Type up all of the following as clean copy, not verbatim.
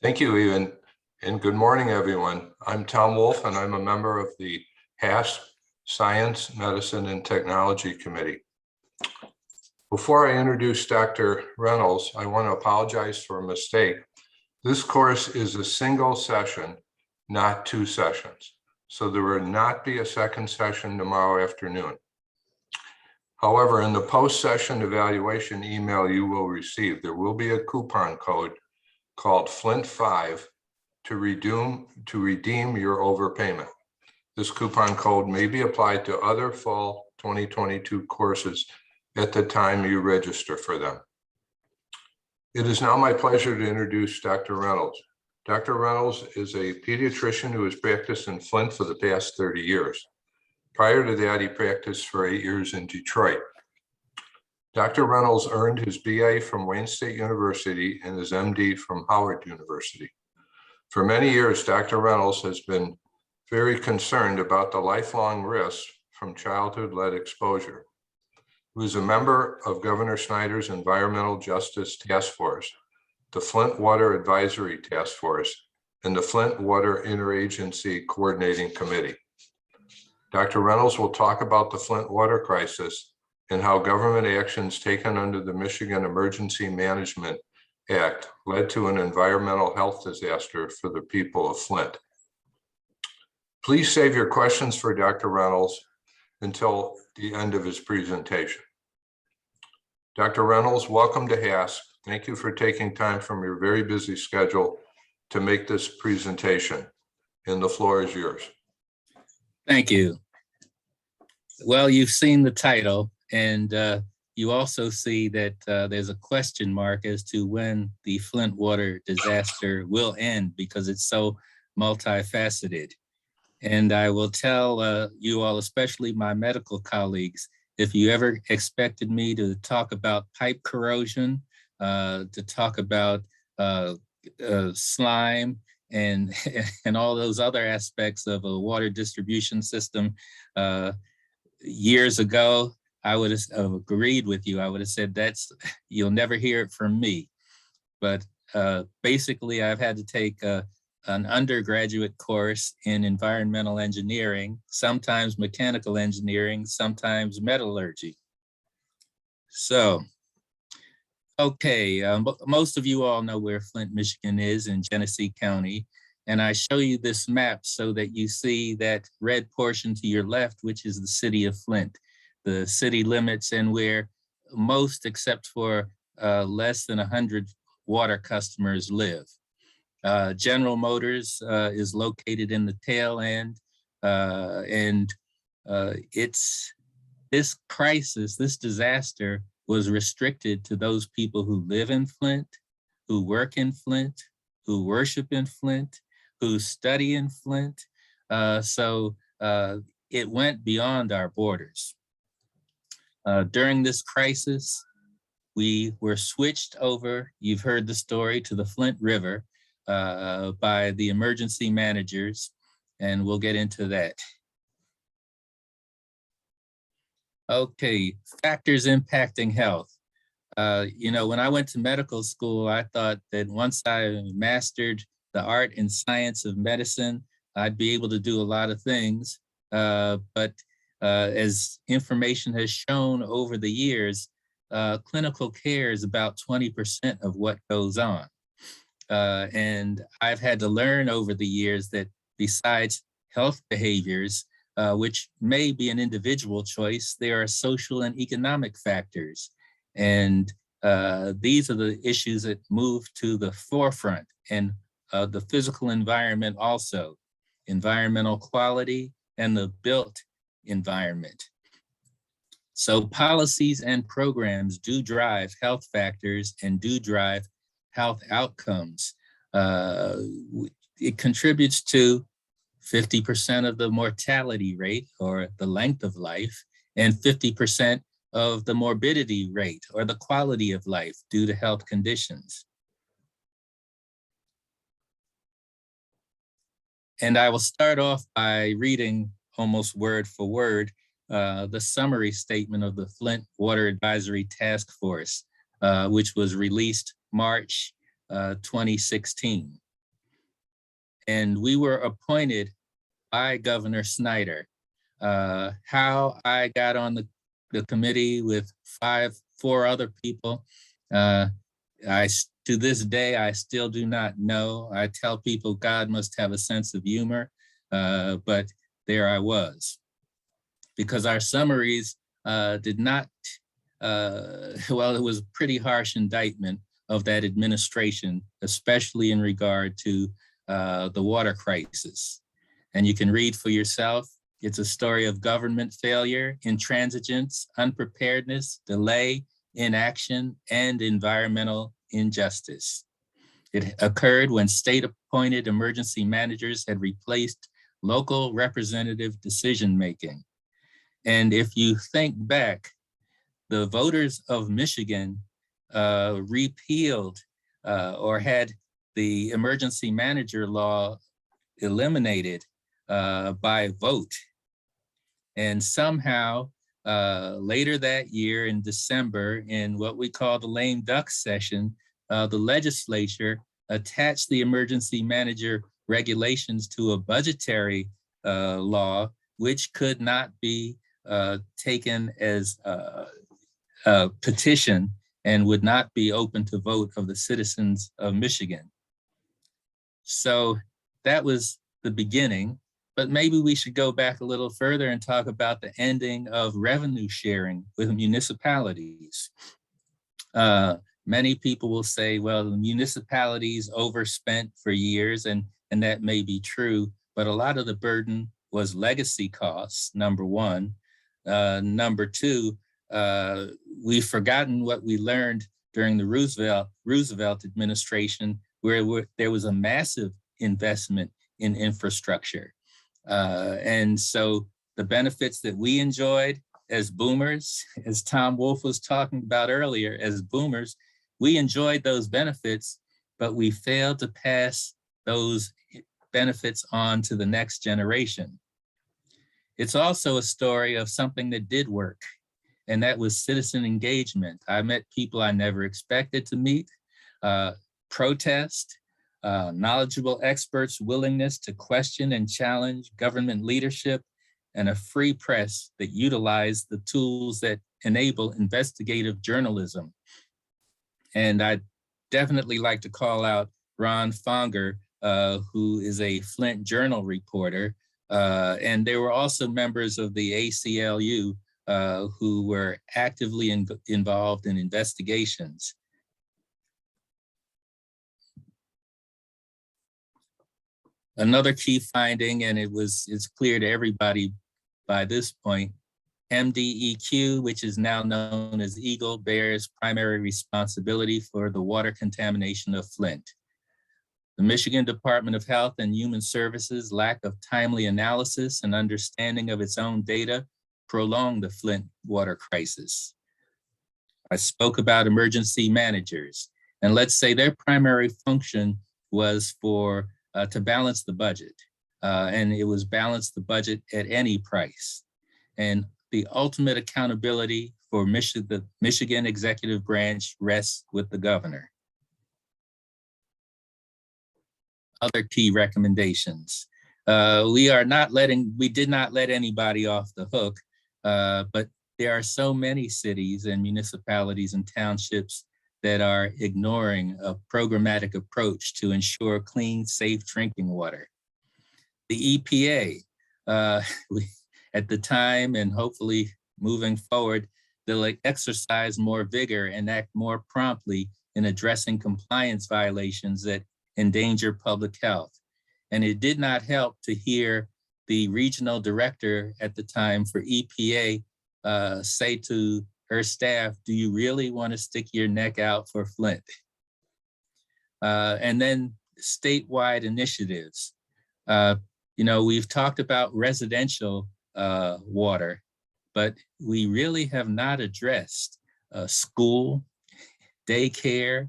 Thank you, Ian, and good morning, everyone. I'm Tom Wolf, and I'm a member of the HASP Science, Medicine, and Technology Committee. Before I introduce Dr. Reynolds, I want to apologize for a mistake. This course is a single session, not two sessions. So there will not be a second session tomorrow afternoon. However, in the post-session evaluation email you will receive, there will be a coupon code called Flint 5 to redeem your overpayment. This coupon code may be applied to other fall 2022 courses at the time you register for them. It is now my pleasure to introduce Dr. Reynolds. Dr. Reynolds is a pediatrician who has practiced in Flint for the past 30 years. Prior to that, he practiced for 8 years in Detroit. Dr. Reynolds earned his BA from Wayne State University and his MD from Howard University. For many years, Dr. Reynolds has been very concerned about the lifelong risks from childhood-led exposure. He was a member of Governor Snyder's Environmental Justice Task Force, the Flint Water Advisory Task Force, and the Flint Water Interagency Coordinating Committee. Dr. Reynolds will talk about the Flint water crisis and how government actions taken under the Michigan Emergency Management Act led to an environmental health disaster for the people of Flint. Please save your questions for Dr. Reynolds until the end of his presentation. Dr. Reynolds, welcome to HASP. Thank you for taking time from your very busy schedule to make this presentation, and the floor is yours. Thank you. Well, you've seen the title, and you also see that there's a question mark as to when the Flint water disaster will end, because it's so multifaceted. And I will tell you all, especially my medical colleagues, if you ever expected me to talk about pipe corrosion, to talk about slime and all those other aspects of a water distribution system, years ago, I would have agreed with you. I would have said, you'll never hear it from me. But basically, I've had to take an undergraduate course in environmental engineering, sometimes mechanical engineering, sometimes metallurgy. So, okay, most of you all know where Flint, Michigan is in Genesee County. And I show you this map so that you see that red portion to your left, which is the city of Flint, the city limits, and where most, except for less than 100 water customers, live. General Motors is located in the tail end, and this crisis, this disaster was restricted to those people who live in Flint, who work in Flint, who worship in Flint, who study in Flint. So it went beyond our borders. During this crisis, we were switched over, you've heard the story, to the Flint River by the emergency managers, and we'll get into that. Okay, factors impacting health. You know, when I went to medical school, I thought that once I mastered the art and science of medicine, I'd be able to do a lot of things. But as information has shown over the years, clinical care is about 20% of what goes on. And I've had to learn over the years that besides health behaviors, which may be an individual choice, there are social and economic factors. And these are the issues that move to the forefront, and the physical environment also, environmental quality and the built environment. So policies and programs do drive health factors and do drive health outcomes. It contributes to 50% of the mortality rate, or the length of life, and 50% of the morbidity rate, or the quality of life, due to health conditions. And I will start off by reading almost word for word the summary statement of the Flint Water Advisory Task Force, which was released March 2016. and we were appointed by Governor Snyder. How I got on the committee with four other people, to this day, I still do not know. I tell people God must have a sense of humor, but there I was. Because our summaries did not, well, it was a pretty harsh indictment of that administration, especially in regard to the water crisis. And you can read for yourself. It's a story of government failure, intransigence, unpreparedness, delay, inaction, and environmental injustice. It occurred when state-appointed emergency managers had replaced local representative decision-making. And if you think back, the voters of Michigan repealed or had the emergency manager law eliminated by vote. And somehow later that year in December, in what we call the lame duck session, the legislature attached the emergency manager regulations to a budgetary law, which could not be taken as a petition and would not be open to vote of the citizens of Michigan. So that was the beginning, but maybe we should go back a little further and talk about the ending of revenue sharing with municipalities. Many people will say, well, the municipalities overspent for years, and that may be true, but a lot of the burden was legacy costs, number one. Number two, we've forgotten what we learned during the Roosevelt administration, where there was a massive investment in infrastructure. And so the benefits that we enjoyed as boomers, as Tom Wolf was talking about earlier, as boomers, we enjoyed those benefits, but we failed to pass those benefits on to the next generation. It's also a story of something that did work, and that was citizen engagement. I met people I never expected to meet, protest, knowledgeable experts' willingness to question and challenge government leadership, and a free press that utilized the tools that enable investigative journalism. And I'd definitely like to call out Ron Fonger, who is a Flint Journal reporter. And there were also members of the ACLU who were actively involved in investigations. Another key finding, and it's clear to everybody by this point, MDEQ, which is now known as Eagle, bears primary responsibility for the water contamination of Flint. The Michigan Department of Health and Human Services' lack of timely analysis and understanding of its own data prolonged the Flint water crisis. I spoke about emergency managers, and let's say their primary function was to balance the budget, and it was balance the budget at any price. And the ultimate accountability for the Michigan executive branch rests with the governor. Other key recommendations. We did not let anybody off the hook, but there are so many cities and municipalities and townships that are ignoring a programmatic approach to ensure clean, safe drinking water. The EPA, at the time and hopefully moving forward, they'll exercise more vigor and act more promptly in addressing compliance violations that endanger public health. And it did not help to hear the regional director at the time for EPA say to her staff, do you really want to stick your neck out for Flint? And then statewide initiatives. We've talked about residential water, but we really have not addressed school, daycare,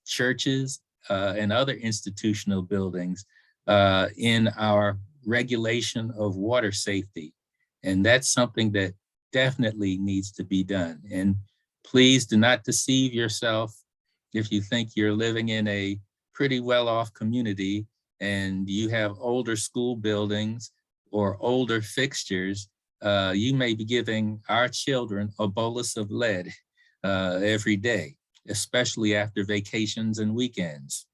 churches, and other institutional buildings in our regulation of water safety. And that's something that definitely needs to be done. And please do not deceive yourself if you think you're living in a pretty well-off community and you have older school buildings or older fixtures, you may be giving our children a bolus of lead every day, especially after vacations and weekends.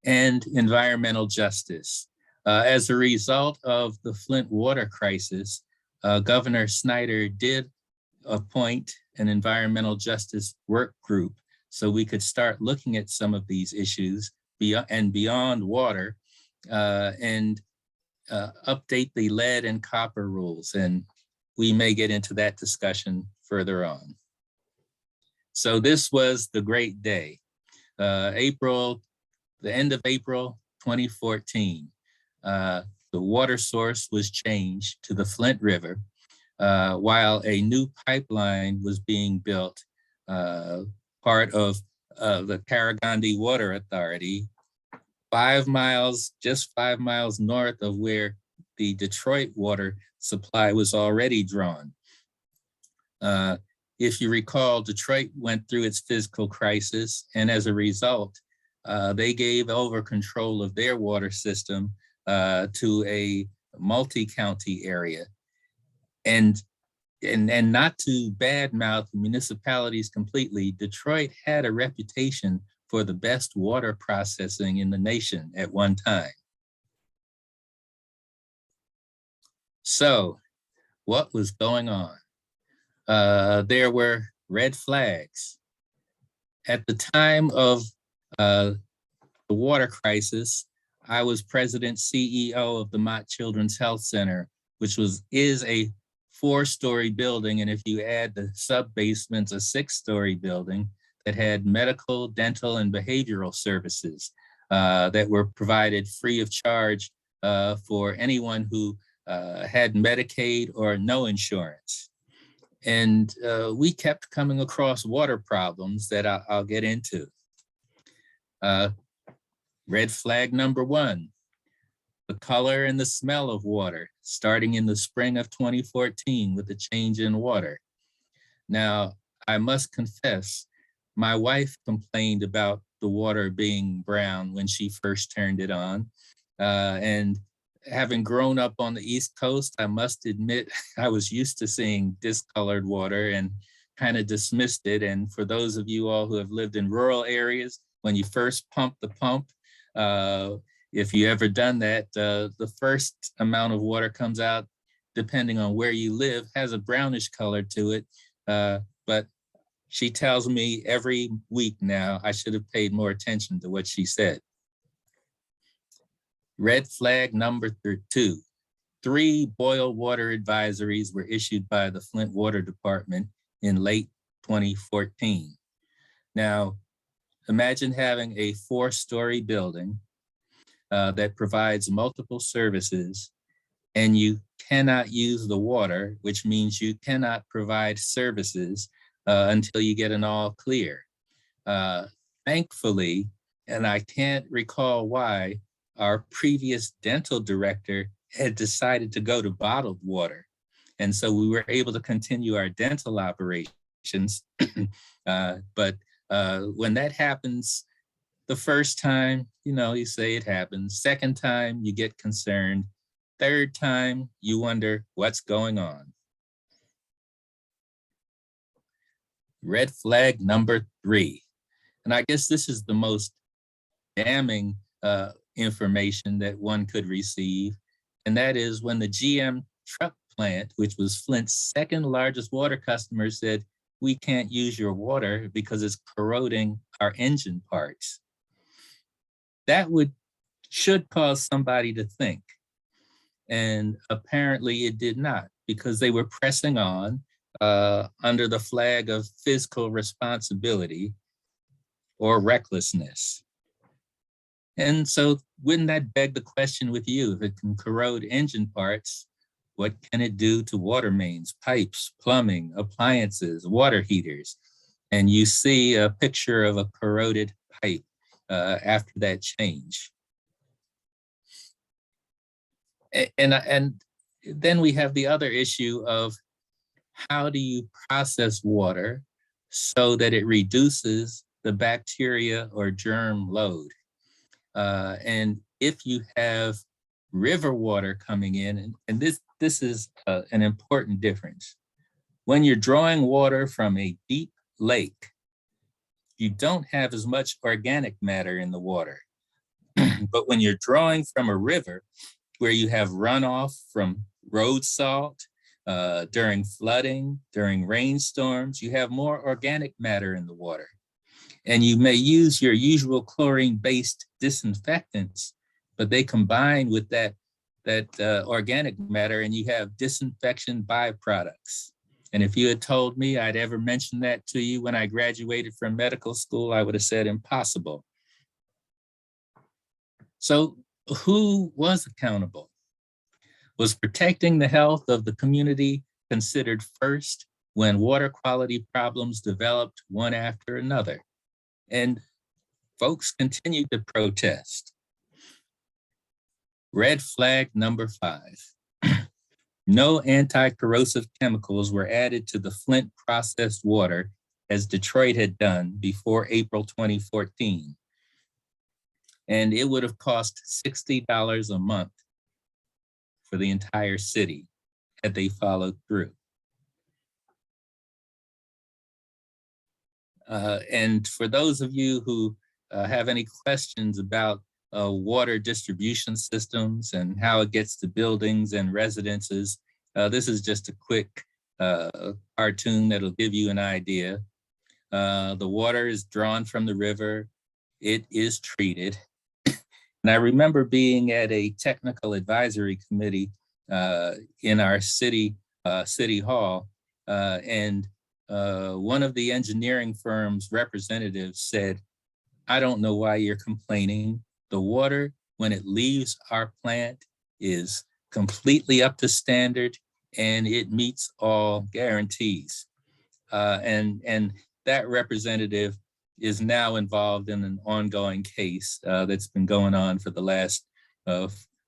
And environmental justice. As a result of the Flint water crisis, Governor Snyder did appoint an environmental justice work group so we could start looking at some of these issues beyond water and update the lead and copper rules. And we may get into that discussion further on. So this was the great day, the end of April 2014. The water source was changed to the Flint River while a new pipeline was being built, part of the Karagandhi Water Authority, 5 miles, just 5 miles north of where the Detroit water supply was already drawn. If you recall, Detroit went through its physical crisis, and as a result, they gave over control of their water system to a multi-county area. And not to badmouth municipalities completely, Detroit had a reputation for the best water processing in the nation at one time. So what was going on? There were red flags. At the time of the water crisis, I was president CEO of the Mott Children's Health Center, which is a 4-story building. And if you add the sub-basements, a 6-story building that had medical, dental, and behavioral services that were provided free of charge for anyone who had Medicaid or no insurance. And we kept coming across water problems that I'll get into. Red flag number 1, the color and the smell of water, starting in the spring of 2014 with the change in water. Now, I must confess, my wife complained about the water being brown when she first turned it on. And having grown up on the East Coast, I must admit I was used to seeing discolored water and kind of dismissed it. And for those of you all who have lived in rural areas, when you first pump the pump, if you ever done that, the first amount of water comes out, depending on where you live, has a brownish color to it. But she tells me every week now I should have paid more attention to what she said. Red flag number 2. 3 boil water advisories were issued by the Flint Water Department in late 2014. Now, imagine having a 4-story building that provides multiple services, and you cannot use the water, which means you cannot provide services until you get an all clear. Thankfully, and I can't recall why, our previous dental director had decided to go to bottled water. And so we were able to continue our dental operations. But when that happens, the first time, you say it happens. Second time, you get concerned. Third time, you wonder what's going on. Red flag number 3. And I guess this is the most damning information that one could receive. And that is when the GM truck plant, which was Flint's 2nd largest water customer, said, we can't use your water because it's corroding our engine parts. That should cause somebody to think. And apparently it did not, because they were pressing on under the flag of fiscal responsibility or recklessness. And so wouldn't that beg the question with you? If it can corrode engine parts, what can it do to water mains, pipes, plumbing, appliances, water heaters? And you see a picture of a corroded pipe after that change. And then we have the other issue of how do you process water so that it reduces the bacteria or germ load? And if you have river water coming in, and this is an important difference. When you're drawing water from a deep lake, you don't have as much organic matter in the water. But when you're drawing from a river where you have runoff from road salt, during flooding, during rainstorms, you have more organic matter in the water. And you may use your usual chlorine-based disinfectants, but they combine with that organic matter and you have disinfection byproducts. And if you had told me I'd ever mention that to you when I graduated from medical school, I would have said impossible. So who was accountable? Was protecting the health of the community considered first when water quality problems developed one after another? And folks continued to protest. Red flag number 5. No anti-corrosive chemicals were added to the Flint processed water as Detroit had done before April 2014. And it would have cost $60 a month for the entire city had they followed through. And for those of you who have any questions about water distribution systems and how it gets to buildings and residences, this is just a quick cartoon that'll give you an idea. The water is drawn from the river. It is treated. And I remember being at a technical advisory committee in our city hall, and one of the engineering firm's representatives said, "I don't know why you're complaining. The water, when it leaves our plant, is completely up to standard and it meets all guarantees." And that representative is now involved in an ongoing case that's been going on for the last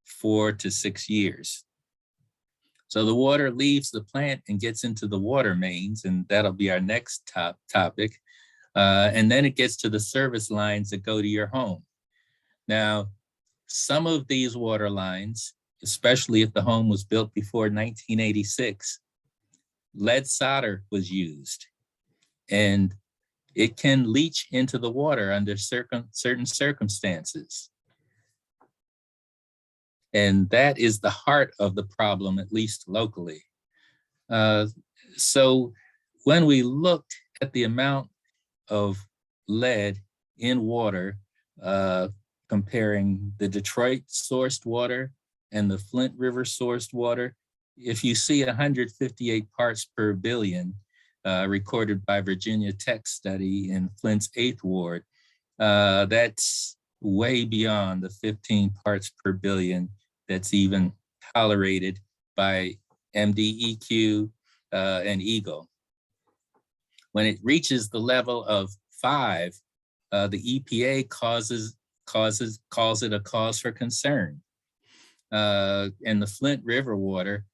4 to 6 years. So the water leaves the plant and gets into the water mains, and that'll be our next topic. And then it gets to the service lines that go to your home. Now, some of these water lines, especially if the home was built before 1986, lead solder was used. And it can leach into the water under certain circumstances. And that is the heart of the problem, at least locally. So when we looked at the amount of lead in water, comparing the Detroit sourced water and the Flint River sourced water, if you see 158 parts per billion recorded by Virginia Tech study in Flint's 8th ward, that's way beyond the 15 parts per billion that's even tolerated by MDEQ and Eagle. When it reaches the level of 5, the EPA calls it a cause for concern. And the Flint River water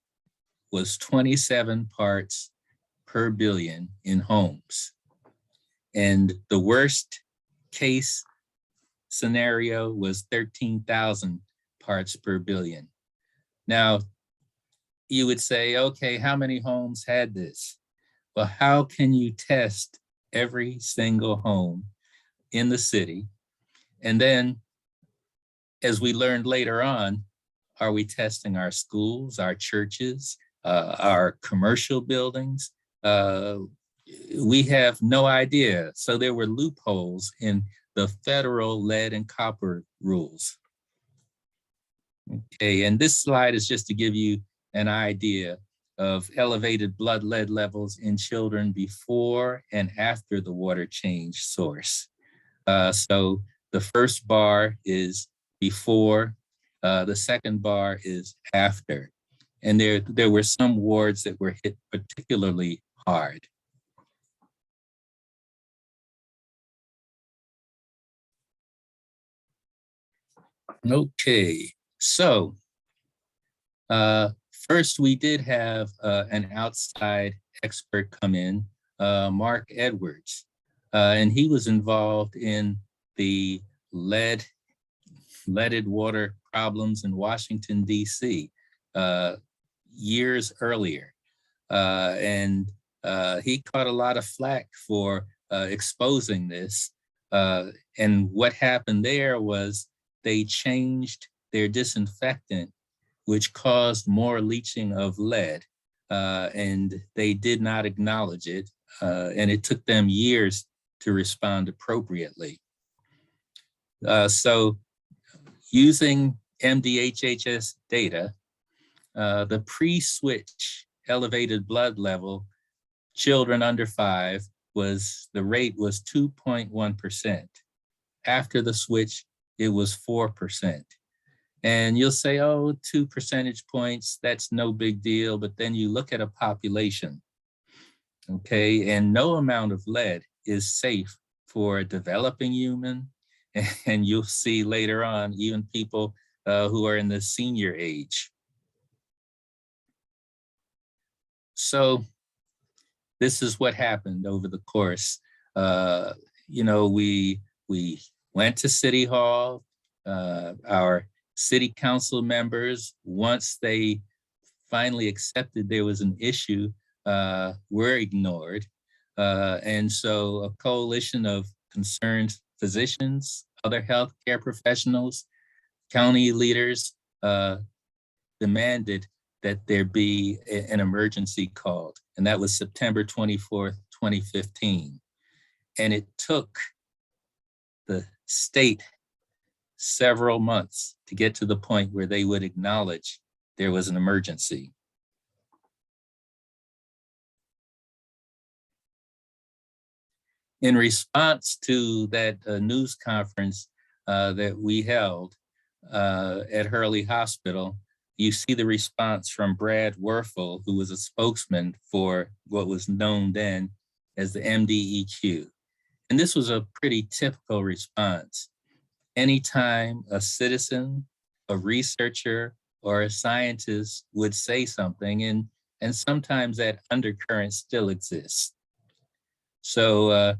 was 27 parts per billion in homes. And the worst case scenario was 13,000 parts per billion. Now, you would say, okay, how many homes had this? Well, how can you test every single home in the city? And then, as we learned later on, are we testing our schools, our churches, our commercial buildings? We have no idea. So there were loopholes in the federal lead and copper rules. Okay, and this slide is just to give you an idea of elevated blood lead levels in children before and after the water change source. So the first bar is before, the second bar is after. And there were some wards that were hit particularly hard. Okay, so first we did have an outside expert come in, Mark Edwards, and he was involved in the lead leaded water problems in Washington, D.C. Years earlier. And he caught a lot of flack for exposing this. And what happened there was they changed their disinfectant, which caused more leaching of lead. And they did not acknowledge it. And it took them years to respond appropriately. So using MDHHS data, the pre-switch elevated blood level, children under 5, the rate was 2.1%. After the switch, it was 4%. And you'll say, oh, 2 percentage points, that's no big deal. But then you look at a population, okay, and no amount of lead is safe for a developing human. And you'll see later on, even people who are in the senior age. So this is what happened over the course. We went to City Hall. Our city council members, once they finally accepted there was an issue, were ignored. And so a coalition of concerned physicians, other healthcare professionals, county leaders demanded that there be an emergency called. And that was September 24th, 2015. And it took the state several months to get to the point where they would acknowledge there was an emergency. In response to that news conference that we held at Hurley Hospital, you see the response from Brad Werfel, who was a spokesman for what was known then as the MDEQ. And this was a pretty typical response. Anytime a citizen, a researcher, or a scientist would say something, and sometimes that undercurrent still exists. So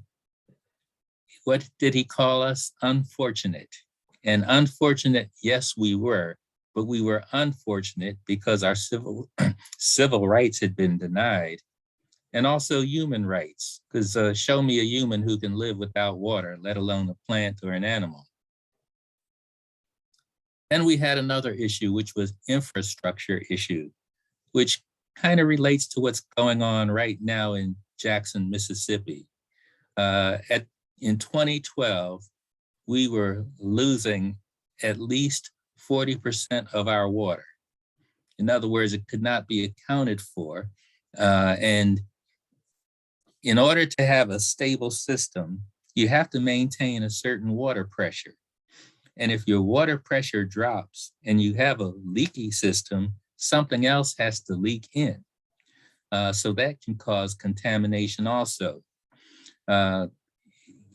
what did he call us? Unfortunate. And unfortunate, yes, we were, but we were unfortunate because our civil rights had been denied, and also human rights, because show me a human who can live without water, let alone a plant or an animal. Then we had another issue, which was infrastructure issue, which kind of relates to what's going on right now in Jackson, Mississippi. In 2012, we were losing at least 40% of our water. In other words, it could not be accounted for. And in order to have a stable system, you have to maintain a certain water pressure. And if your water pressure drops and you have a leaky system, something else has to leak in. So that can cause contamination also.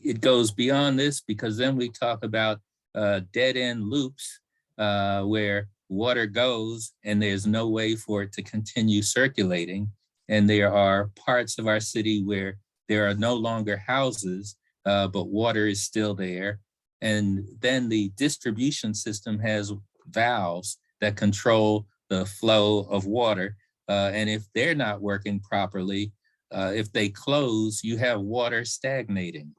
It goes beyond this, because then we talk about dead-end loops where water goes and there's no way for it to continue circulating. And there are parts of our city where there are no longer houses, but water is still there. And then the distribution system has valves that control the flow of water. And if they're not working properly, if they close, you have water stagnating.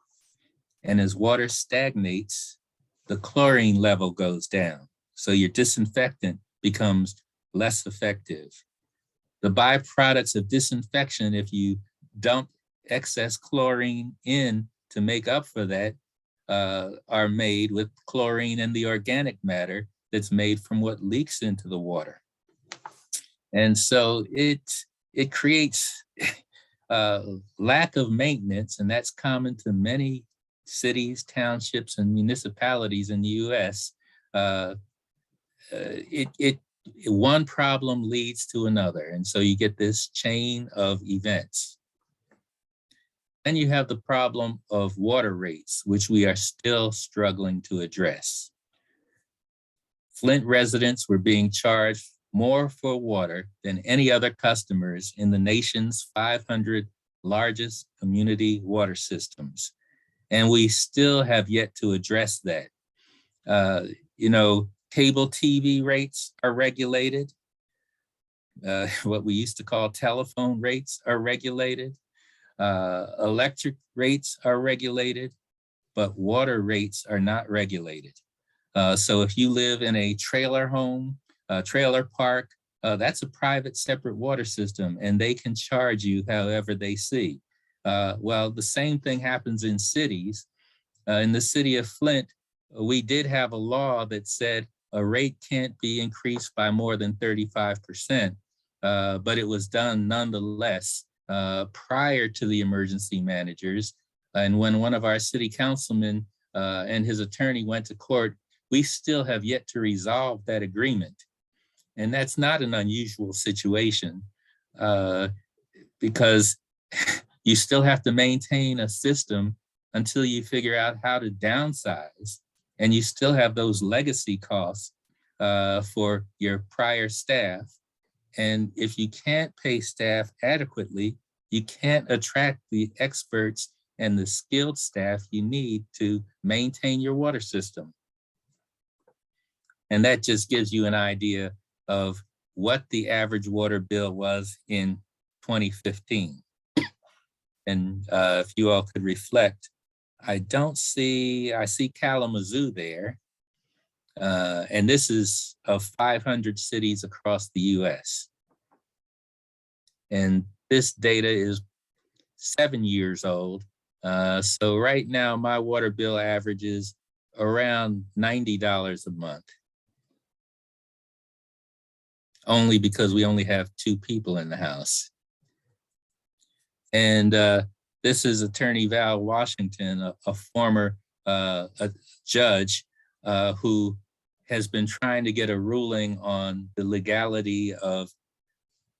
And as water stagnates, the chlorine level goes down. So your disinfectant becomes less effective. The byproducts of disinfection, if you dump excess chlorine in to make up for that, are made with chlorine and the organic matter that's made from what leaks into the water. And so it creates lack of maintenance, and that's common to many cities, townships, and municipalities in the US. One problem leads to another, and so you get this chain of events. Then you have the problem of water rates, which we are still struggling to address. Flint residents were being charged more for water than any other customers in the nation's 500 largest community water systems. And we still have yet to address that. Cable TV rates are regulated. What we used to call telephone rates are regulated. Electric rates are regulated, but water rates are not regulated. So if you live in a trailer home, a trailer park, that's a private separate water system, and they can charge you however they see. Well, the same thing happens in cities. In the city of Flint, we did have a law that said a rate can't be increased by more than 35%, but it was done nonetheless prior to the emergency managers. And when one of our city councilmen and his attorney went to court, we still have yet to resolve that agreement. And that's not an unusual situation because you still have to maintain a system until you figure out how to downsize. And you still have those legacy costs for your prior staff. And if you can't pay staff adequately, you can't attract the experts and the skilled staff you need to maintain your water system. And that just gives you an idea of what the average water bill was in 2015. And if you all could reflect, I see Kalamazoo there. And this is of 500 cities across the US. And this data is 7 years old. So right now my water bill averages around $90 a month. Only because we only have 2 people in the house. And this is Attorney Val Washington, a former a judge who has been trying to get a ruling on the legality of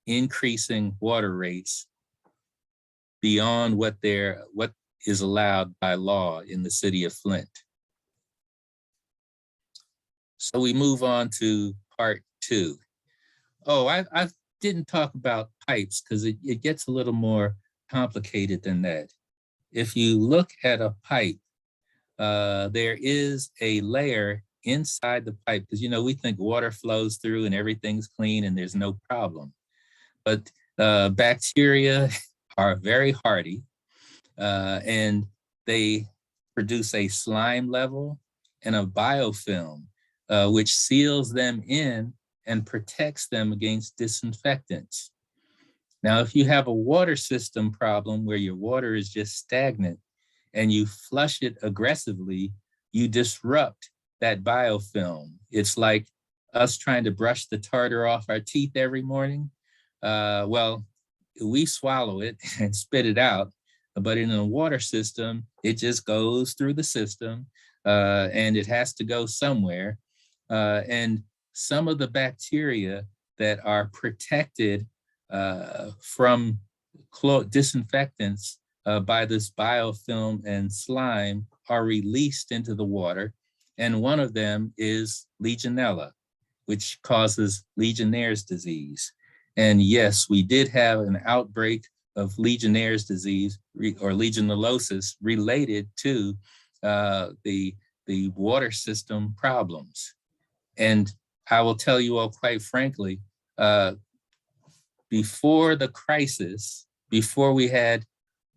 increasing water rates beyond what is allowed by law in the city of Flint. So we move on to part 2. Oh, I didn't talk about pipes because it gets a little more complicated than that. If you look at a pipe, there is a layer inside the pipe because, we think water flows through and everything's clean and there's no problem. But bacteria are very hardy and they produce a slime level and a biofilm, which seals them in and protects them against disinfectants. Now, if you have a water system problem where your water is just stagnant and you flush it aggressively, you disrupt that biofilm. It's like us trying to brush the tartar off our teeth every morning. Well, we swallow it and spit it out, but in a water system, it just goes through the system and it has to go somewhere. And some of the bacteria that are protected from disinfectants by this biofilm and slime are released into the water. And one of them is Legionella, which causes Legionnaire's disease. And yes, we did have an outbreak of Legionnaire's disease or legionellosis related to the water system problems. And I will tell you all quite frankly, before the crisis, before we had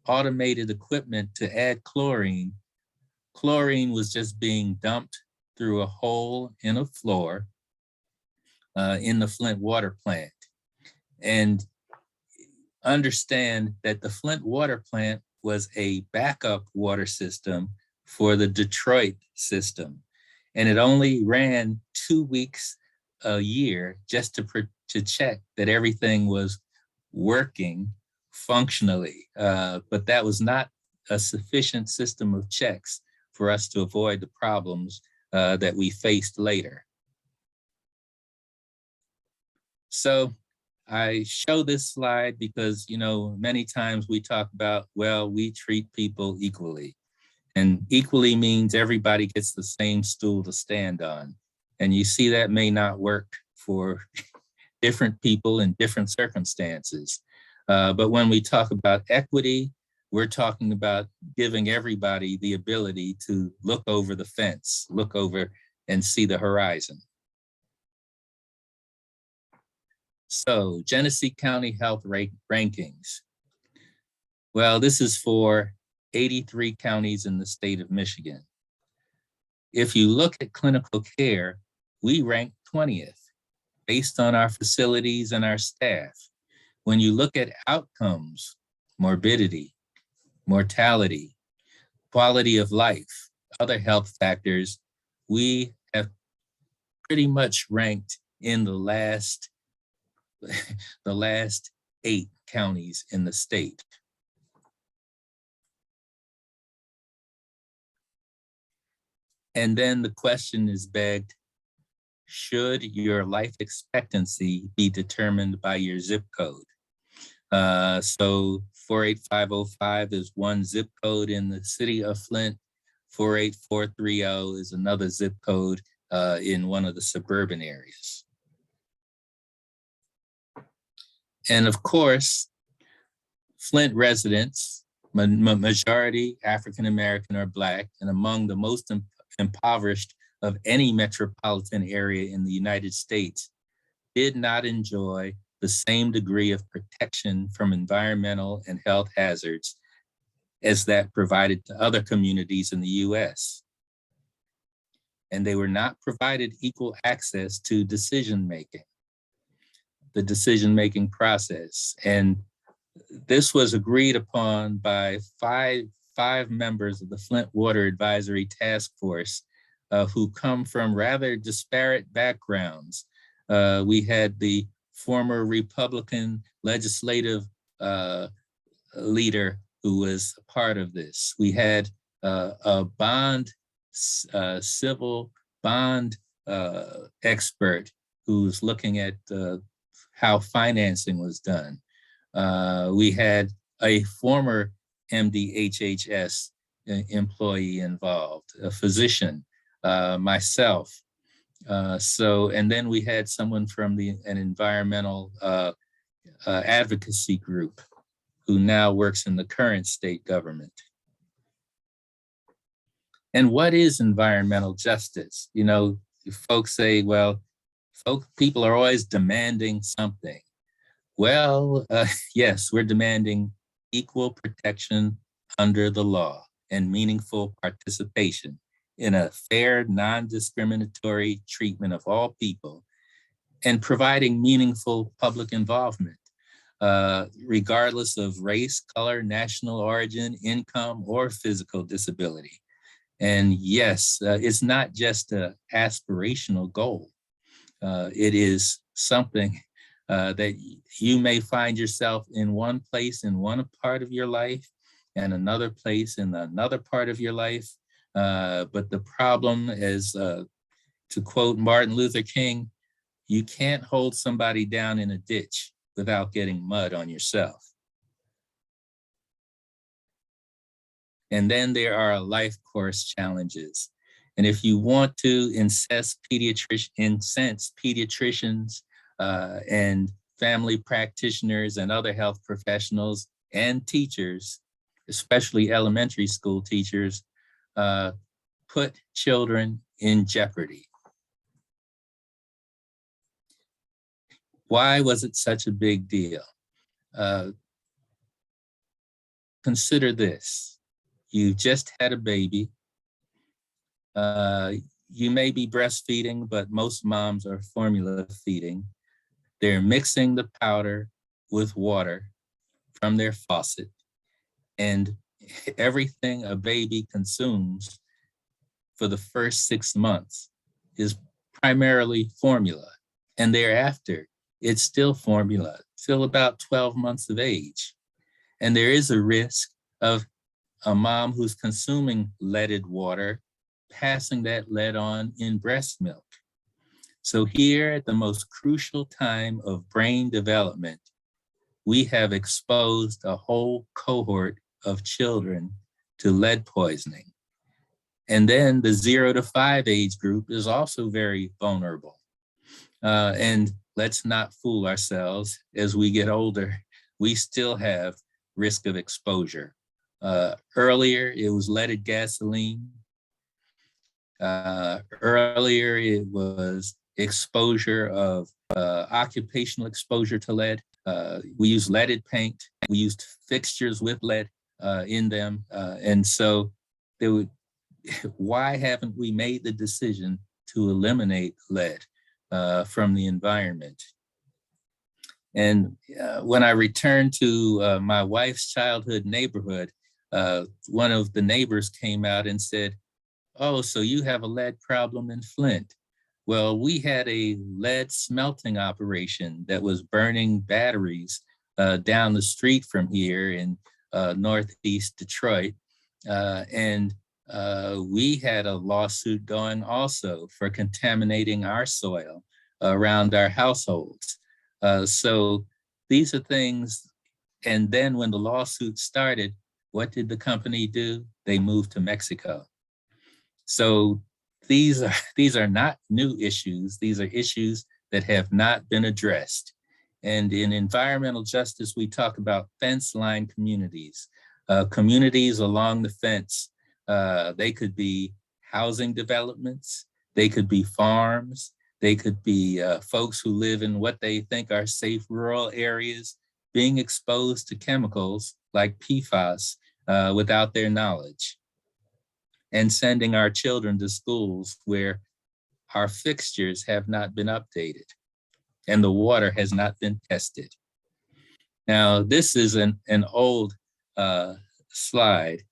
automated equipment to add chlorine, chlorine was just being dumped through a hole in a floor in the Flint water plant. And understand that the Flint water plant was a backup water system for the Detroit system. And it only ran 2 weeks a year just to check that everything was working functionally. But that was not a sufficient system of checks for us to avoid the problems that we faced later. So I show this slide because, many times we talk about, well, we treat people equally. And equally means everybody gets the same stool to stand on. And you see that may not work for different people in different circumstances. But when we talk about equity, we're talking about giving everybody the ability to look over the fence, look over and see the horizon. So Genesee County Health Rankings. Well, this is for 83 counties in the state of Michigan. If you look at clinical care, we rank 20th based on our facilities and our staff. When you look at outcomes, morbidity, mortality, quality of life, other health factors, we have pretty much ranked in the last 8 counties in the state. And then the question is begged, should your life expectancy be determined by your zip code? So 48505 is one zip code in the city of Flint. 48430 is another zip code in one of the suburban areas. And of course, Flint residents, majority African-American or Black, and among the most impoverished of any metropolitan area in the United States, did not enjoy the same degree of protection from environmental and health hazards as that provided to other communities in the US. And they were not provided equal access to decision-making, the decision-making process. And this was agreed upon by five members of the Flint Water Advisory Task Force who come from rather disparate backgrounds. We had the former Republican legislative leader who was a part of this. We had a civil bond expert who was looking at how financing was done. We had a former MDHHS employee involved, a physician, myself. And then we had someone from an environmental advocacy group who now works in the current state government. And what is environmental justice? You know, folks say, well, people are always demanding something. Well, yes, we're demanding equal protection under the law and meaningful participation in a fair, non-discriminatory treatment of all people, and providing meaningful public involvement, regardless of race, color, national origin, income, or physical disability. And yes, it's not just an aspirational goal. It is something that you may find yourself in one place in one part of your life and another place in another part of your life. But the problem is, to quote Martin Luther King, you can't hold somebody down in a ditch without getting mud on yourself. And then there are life course challenges. And if you want to incense pediatricians and family practitioners and other health professionals and teachers, especially elementary school teachers, put children in jeopardy. Why was it such a big deal? Consider this. You just had a baby. You may be breastfeeding, but most moms are formula feeding. They're mixing the powder with water from their faucet, and everything a baby consumes for the first 6 months is primarily formula. And thereafter, it's still formula till about 12 months of age. And there is a risk of a mom who's consuming leaded water passing that lead on in breast milk. So here at the most crucial time of brain development, we have exposed a whole cohort of children to lead poisoning. And then the 0 to 5 age group is also very vulnerable. And let's not fool ourselves. As we get older, we still have risk of exposure. Earlier, it was leaded gasoline. Earlier, it was exposure of occupational exposure to lead. We used leaded paint. We used fixtures with lead in them. And so there would, why haven't we made the decision to eliminate lead from the environment? And when I returned to my wife's childhood neighborhood, one of the neighbors came out and said, "Oh, so you have a lead problem in Flint." Well, we had a lead smelting operation that was burning batteries down the street from here in Northeast Detroit. And we had a lawsuit going also for contaminating our soil around our households. So these are things. And then when the lawsuit started, what did the company do? They moved to Mexico. So these are not new issues. These are issues that have not been addressed. And in environmental justice, we talk about fence line communities, communities along the fence. They could be housing developments, they could be farms, they could be folks who live in what they think are safe rural areas being exposed to chemicals like PFAS without their knowledge, and sending our children to schools where our fixtures have not been updated and the water has not been tested. Now, this is an old slide.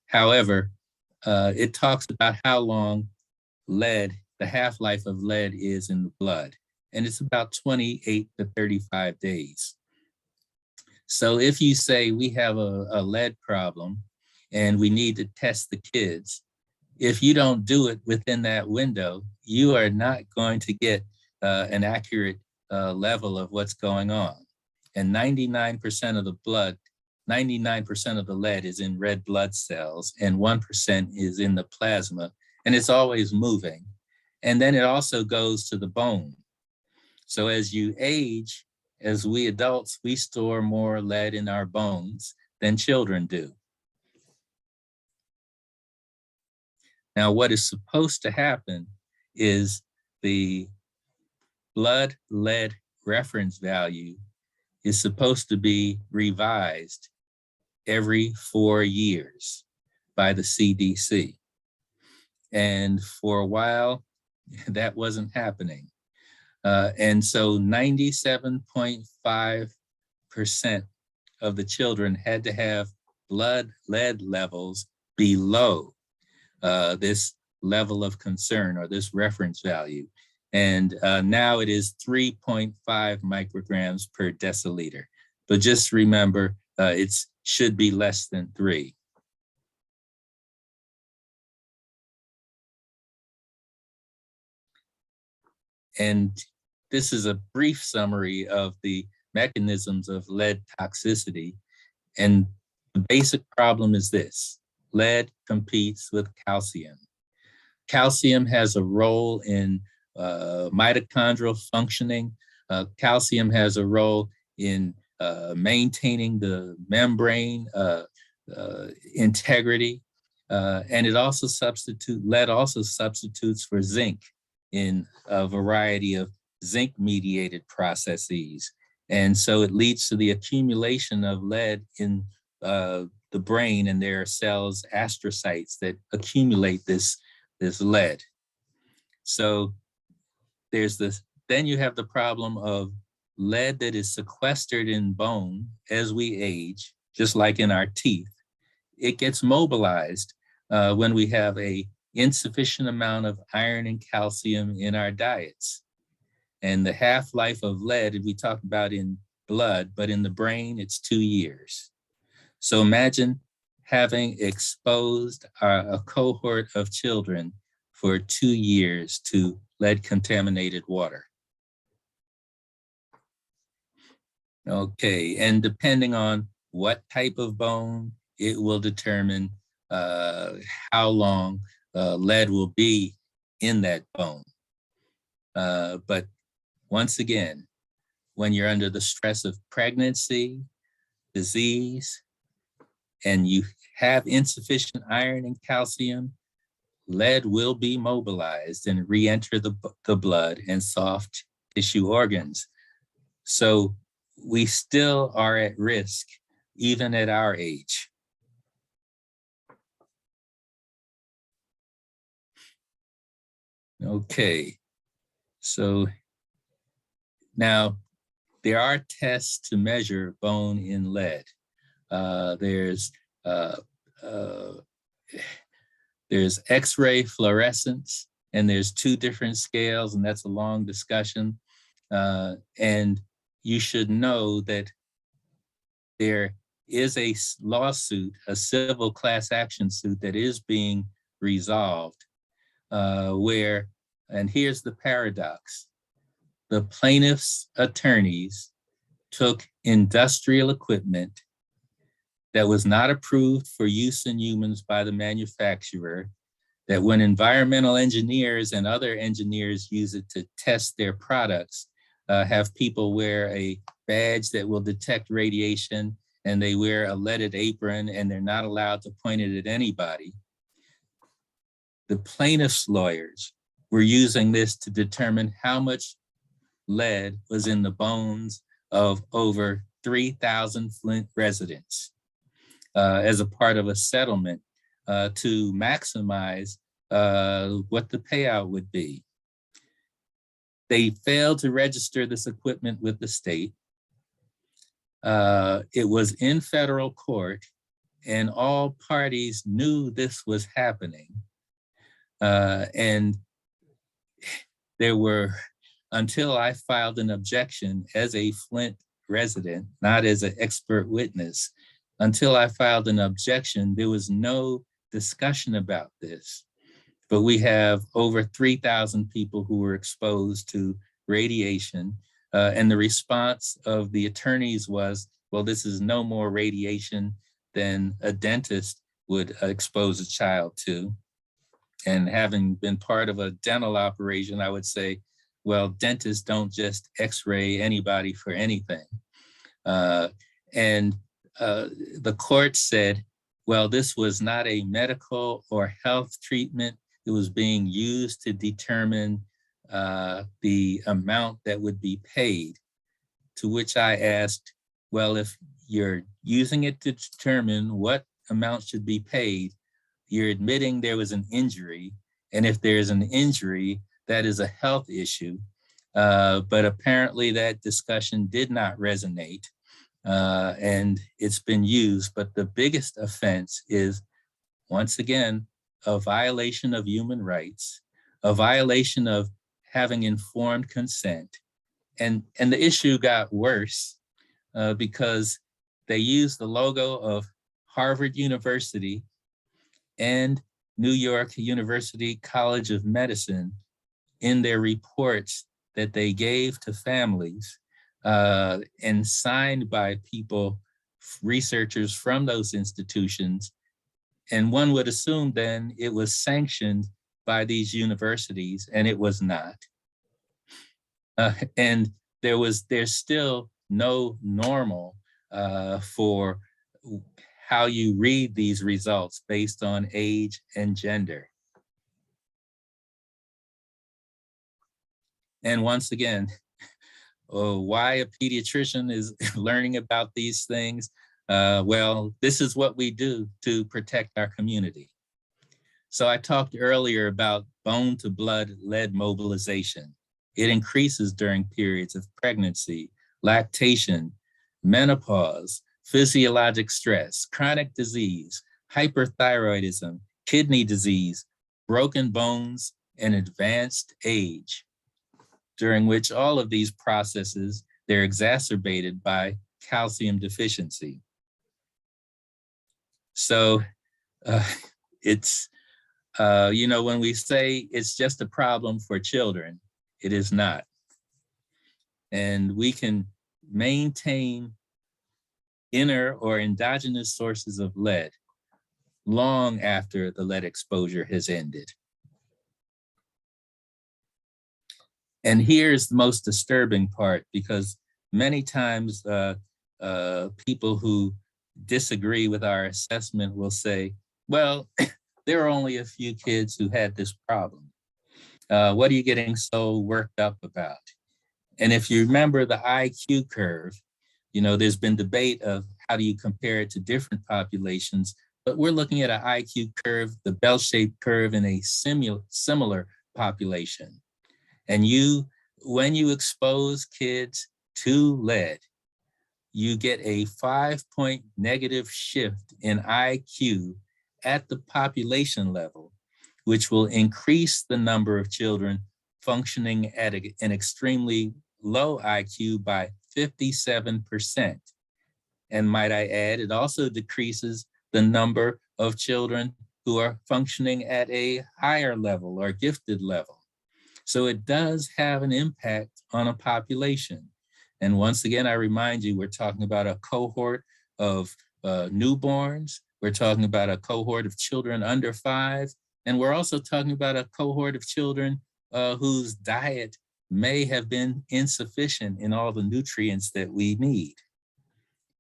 However, it talks about how long lead, the half-life of lead is in the blood, and it's about 28 to 35 days. So if you say we have a lead problem and we need to test the kids, if you don't do it within that window, you are not going to get an accurate level of what's going on. And 99% of the blood, 99% of the lead is in red blood cells and 1% is in the plasma, and it's always moving. And then it also goes to the bone. So as you age, as we adults, we store more lead in our bones than children do. Now, what is supposed to happen is the blood lead reference value is supposed to be revised every 4 years by the CDC. And for a while, that wasn't happening. And so 97.5% of the children had to have blood lead levels below this level of concern or this reference value. And now it is 3.5 micrograms per deciliter. But just remember, it should be less than 3. And this is a brief summary of the mechanisms of lead toxicity. And the basic problem is this: lead competes with calcium. Calcium has a role in mitochondrial functioning. Calcium has a role in maintaining the membrane integrity. And it also lead also substitutes for zinc in a variety of zinc-mediated processes. And so it leads to the accumulation of lead in the brain, and there are cells, astrocytes, that accumulate this lead. So there's this, then you have the problem of lead that is sequestered in bone as we age, just like in our teeth. It gets mobilized when we have a insufficient amount of iron and calcium in our diets. And the half-life of lead, we talk about in blood, but in the brain, it's 2 years. So imagine having exposed a cohort of children for 2 years to lead-contaminated water. Okay, and depending on what type of bone, it will determine how long lead will be in that bone. But once again, when you're under the stress of pregnancy, disease, and you have insufficient iron and calcium, lead will be mobilized and re-enter the blood and soft tissue organs. So we still are at risk, even at our age. Okay, so now there are tests to measure bone in lead. There's X-ray fluorescence, and there's two different scales, and that's a long discussion. And you should know that there is a lawsuit, a civil class action suit that is being resolved where, and here's the paradox, the plaintiff's attorneys took industrial equipment that was not approved for use in humans by the manufacturer, that when environmental engineers and other engineers use it to test their products, have people wear a badge that will detect radiation, and they wear a leaded apron, and they're not allowed to point it at anybody. The plaintiff's lawyers were using this to determine how much lead was in the bones of over 3,000 Flint residents as a part of a settlement to maximize what the payout would be. They failed to register this equipment with the state. It was in federal court, and all parties knew this was happening. And there were, until I filed an objection as a Flint resident, not as an expert witness, until I filed an objection, there was no discussion about this. But we have over 3,000 people who were exposed to radiation. And the response of the attorneys was, well, this is no more radiation than a dentist would expose a child to. And having been part of a dental operation, I would say, well, dentists don't just x-ray anybody for anything. And the court said, well, this was not a medical or health treatment. It was being used to determine the amount that would be paid. To which I asked, well, if you're using it to determine what amount should be paid, you're admitting there was an injury. And if there's an injury, that is a health issue. But apparently that discussion did not resonate. And it's been used. But the biggest offense is, once again, a violation of human rights, a violation of having informed consent. And the issue got worse because they used the logo of Harvard University and New York University College of Medicine in their reports that they gave to families and signed by people, researchers from those institutions. And one would assume then it was sanctioned by these universities, and it was not. And there's still no normal for how you read these results based on age and gender. And once again, why a pediatrician is learning about these things? Well, this is what we do to protect our community. So I talked earlier about bone to blood lead mobilization. It increases during periods of pregnancy, lactation, menopause, physiologic stress, chronic disease, hyperthyroidism, kidney disease, broken bones, and advanced age, during which all of these processes, they're exacerbated by calcium deficiency. So it's, when we say it's just a problem for children, it is not. And we can maintain inner or endogenous sources of lead long after the lead exposure has ended. And here's the most disturbing part, because many times people who disagree with our assessment will say, well, there are only a few kids who had this problem. What are you getting so worked up about? And if you remember the IQ curve, there's been debate of how do you compare it to different populations, but we're looking at an IQ curve, the bell-shaped curve in a similar population. And when you expose kids to lead, you get a 5-point negative shift in IQ at the population level, which will increase the number of children functioning at an extremely low IQ by 57%. And might I add, it also decreases the number of children who are functioning at a higher level or gifted level. So it does have an impact on a population. And once again, I remind you, we're talking about a cohort of newborns. We're talking about a cohort of children under 5. And we're also talking about a cohort of children whose diet may have been insufficient in all the nutrients that we need.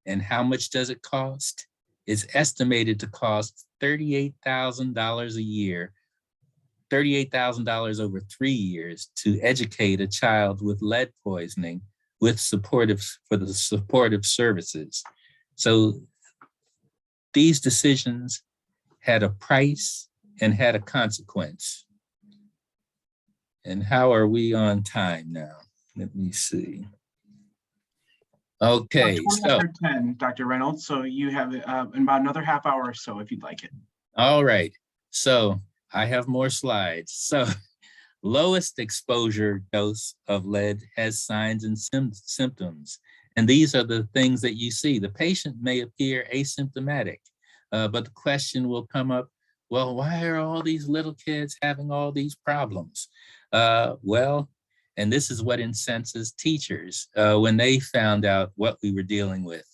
And how much does it cost? It's estimated to cost $38,000 a year, $38,000 over 3 years to educate a child with lead poisoning with for the supportive services. So these decisions had a price and had a consequence. And how are we on time now? Let me see. Okay, so 10, Dr. Reynolds. So you have about another half hour or so if you'd like it. All right. So I have more slides. So lowest exposure dose of lead has signs and symptoms. And these are the things that you see. The patient may appear asymptomatic, but the question will come up, well, why are all these little kids having all these problems? Well, and this is what incenses teachers when they found out what we were dealing with.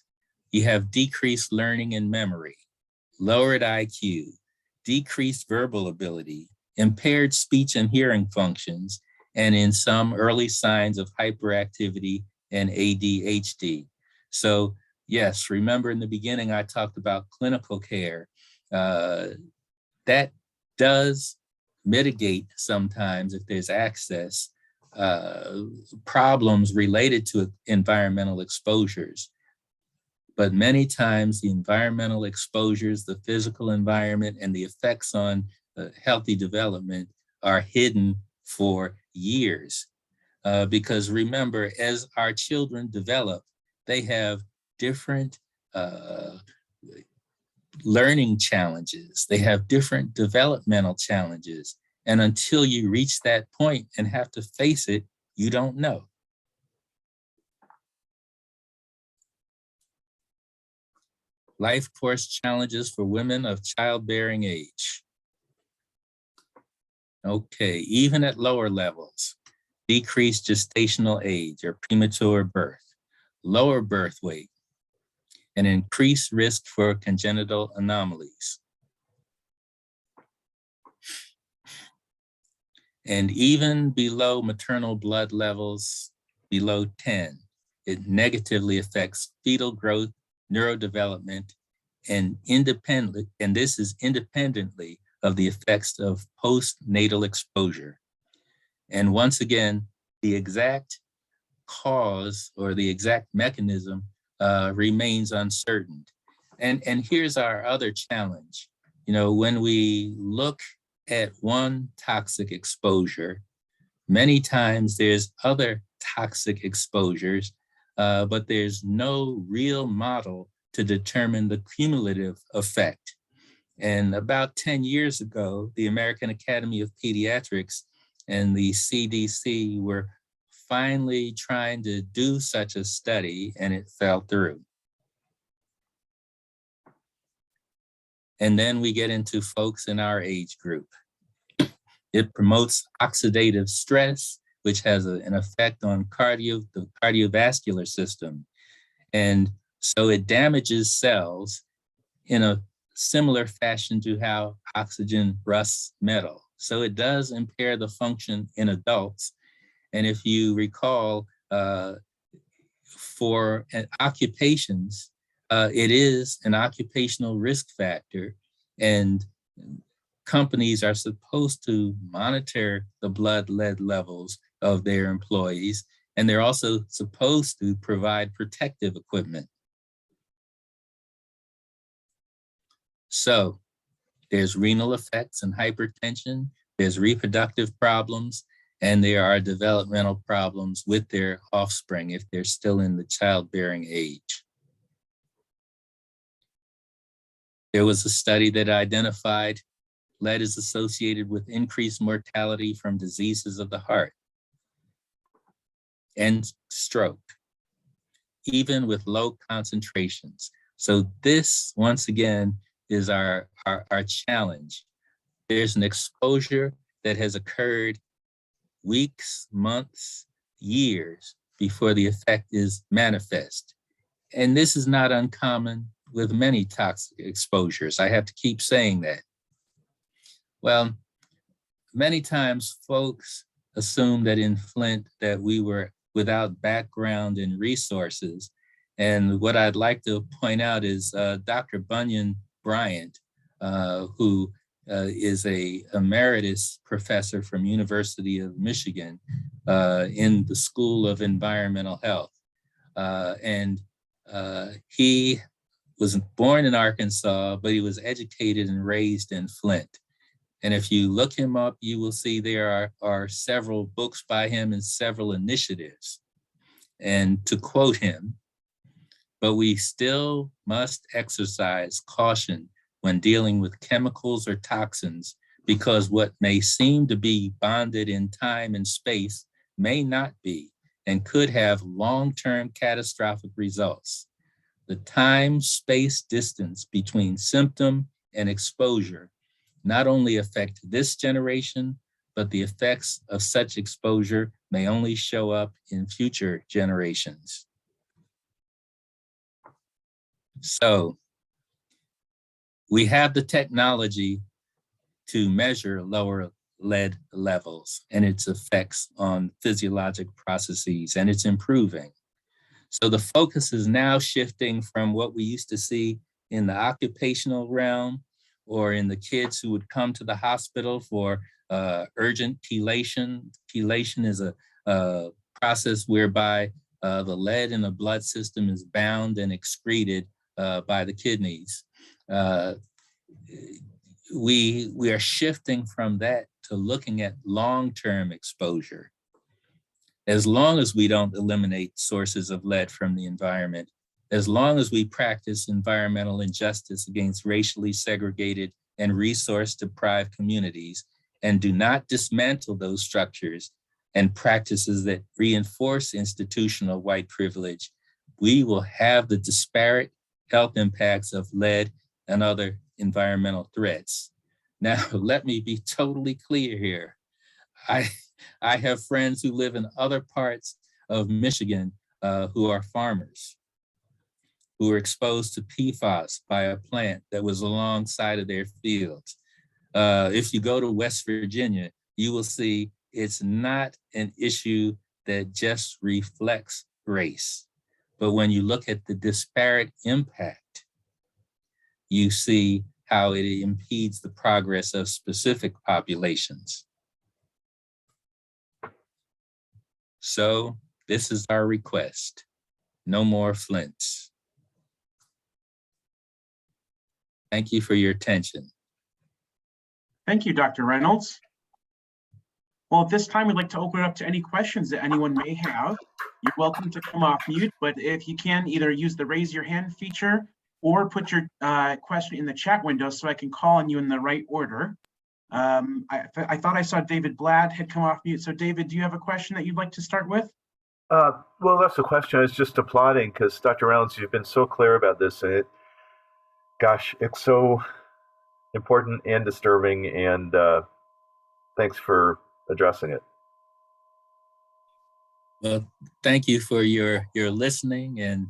You have decreased learning and memory, lowered IQ, decreased verbal ability, impaired speech and hearing functions, and in some early signs of hyperactivity and ADHD. So yes, remember in the beginning, I talked about clinical care. That does mitigate sometimes, if there's access, problems related to environmental exposures. But many times the environmental exposures, the physical environment, and the effects on healthy development are hidden for years. Because remember, as our children develop, they have different learning challenges. They have different developmental challenges. And until you reach that point and have to face it, you don't know. Life course challenges for women of childbearing age. Okay, even at lower levels, decreased gestational age or premature birth, lower birth weight, and increased risk for congenital anomalies. And even below maternal blood levels, below 10, it negatively affects fetal growth, neurodevelopment, and this is independently of the effects of postnatal exposure. And once again, the exact cause or the exact mechanism remains uncertain. And here's our other challenge. When we look at one toxic exposure, many times there's other toxic exposures, but there's no real model to determine the cumulative effect. And about 10 years ago, the American Academy of Pediatrics and the CDC were finally trying to do such a study, and it fell through. And then we get into folks in our age group. It promotes oxidative stress, which has an effect on the cardiovascular system. And so it damages cells in a similar fashion to how oxygen rusts metal. So it does impair the function in adults. And if you recall, for occupations, it is an occupational risk factor. And companies are supposed to monitor the blood lead levels of their employees, and they're also supposed to provide protective equipment. So there's renal effects and hypertension, there's reproductive problems, and there are developmental problems with their offspring if they're still in the childbearing age. There was a study that identified lead is associated with increased mortality from diseases of the heart and stroke, even with low concentrations. So this, once again, is our challenge. There's an exposure that has occurred weeks, months, years before the effect is manifest. And this is not uncommon with many toxic exposures. I have to keep saying that. Well, many times folks assume that in Flint that we were without background and resources. And what I'd like to point out is Dr. Bunyan Bryant, who is a emeritus professor from University of Michigan in the School of Environmental Health. He was born in Arkansas, but he was educated and raised in Flint. And if you look him up, you will see there are several books by him and several initiatives. And to quote him, "But we still must exercise caution when dealing with chemicals or toxins, because what may seem to be bonded in time and space may not be and could have long-term catastrophic results. The time-space distance between symptom and exposure not only affect this generation, but the effects of such exposure may only show up in future generations." So we have the technology to measure lower lead levels and its effects on physiologic processes, and it's improving. So the focus is now shifting from what we used to see in the occupational realm or in the kids who would come to the hospital for urgent chelation. Chelation is a process whereby the lead in the blood system is bound and excreted by the kidneys. We are shifting from that to looking at long-term exposure. As long as we don't eliminate sources of lead from the environment, as long as we practice environmental injustice against racially segregated and resource-deprived communities, and do not dismantle those structures and practices that reinforce institutional white privilege, we will have the disparate health impacts of lead and other environmental threats. Now, let me be totally clear here. I have friends who live in other parts of Michigan who are farmers, who were exposed to PFAS by a plant that was alongside of their fields. If you go to West Virginia, you will see it's not an issue that just reflects race. But when you look at the disparate impact, you see how it impedes the progress of specific populations. So this is our request: no more Flints. Thank you for your attention. Thank you, Dr. Reynolds. Well, at this time, we'd like to open it up to any questions that anyone may have. You're welcome to come off mute, but if you can, either use the raise your hand feature or put your question in the chat window so I can call on you in the right order. I thought I saw David Blatt had come off mute. So David, do you have a question that you'd like to start with? Well, that's the question. I was just applauding because Dr. Reynolds, you've been so clear about this, and it's so important and disturbing, and thanks for addressing it. Well, thank you for your listening, and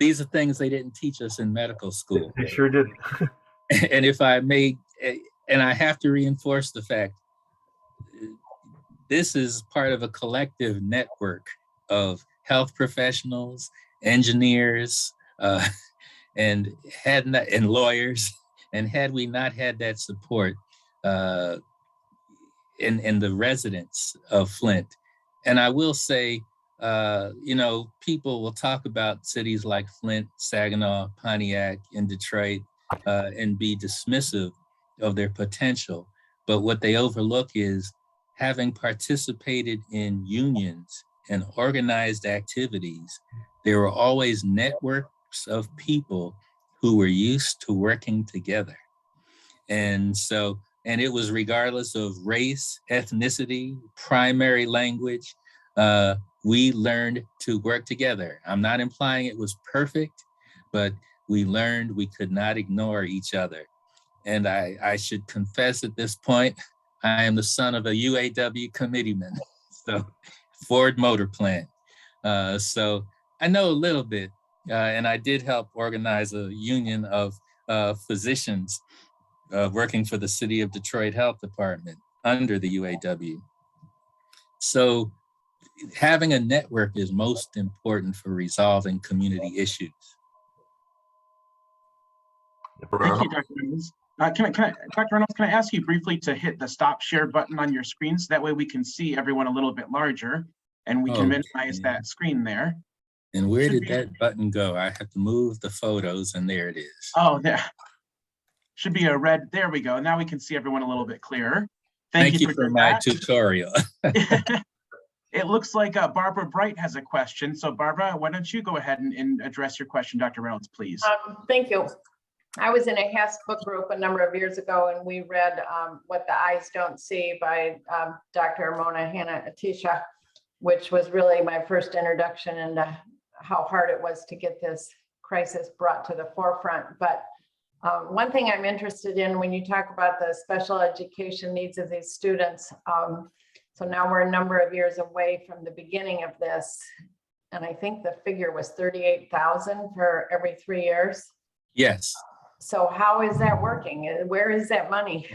these are things they didn't teach us in medical school. They sure didn't. And if I may, and I have to reinforce the fact, this is part of a collective network of health professionals, engineers, and lawyers. And had we not had that support, uh, and the residents of Flint. And I will say, people will talk about cities like Flint, Saginaw, Pontiac, and Detroit, and be dismissive of their potential. But what they overlook is having participated in unions and organized activities, there were always networks of people who were used to working together. And it was regardless of race, ethnicity, primary language, we learned to work together. I'm not implying it was perfect, but we learned we could not ignore each other. And I should confess at this point, I am the son of a UAW committeeman, so Ford Motor Plant. So I know a little bit, and I did help organize a union of physicians working for the City of Detroit Health Department under the UAW. So having a network is most important for resolving community issues. Thank you, Dr. Reynolds. Dr. Reynolds, can I ask you briefly to hit the stop share button on your screen, so that way we can see everyone a little bit larger and we can minimize that screen there. And where did that button go? I have to move the photos, and there it is. Oh, there. Should be a red. There we go. Now we can see everyone a little bit clearer. Thank you for my tutorial. It looks like Barbara Bright has a question. So Barbara, why don't you go ahead and address your question, Dr. Reynolds, please. Thank you. I was in a HASC book group a number of years ago, and we read What the Eyes Don't See by Dr. Mona Hanna-Attisha, which was really my first introduction into how hard it was to get this crisis brought to the forefront. But one thing I'm interested in when you talk about the special education needs of these students, so now we're a number of years away from the beginning of this, and I think the figure was 38,000 for every 3 years. Yes. So how is that working? Where is that money?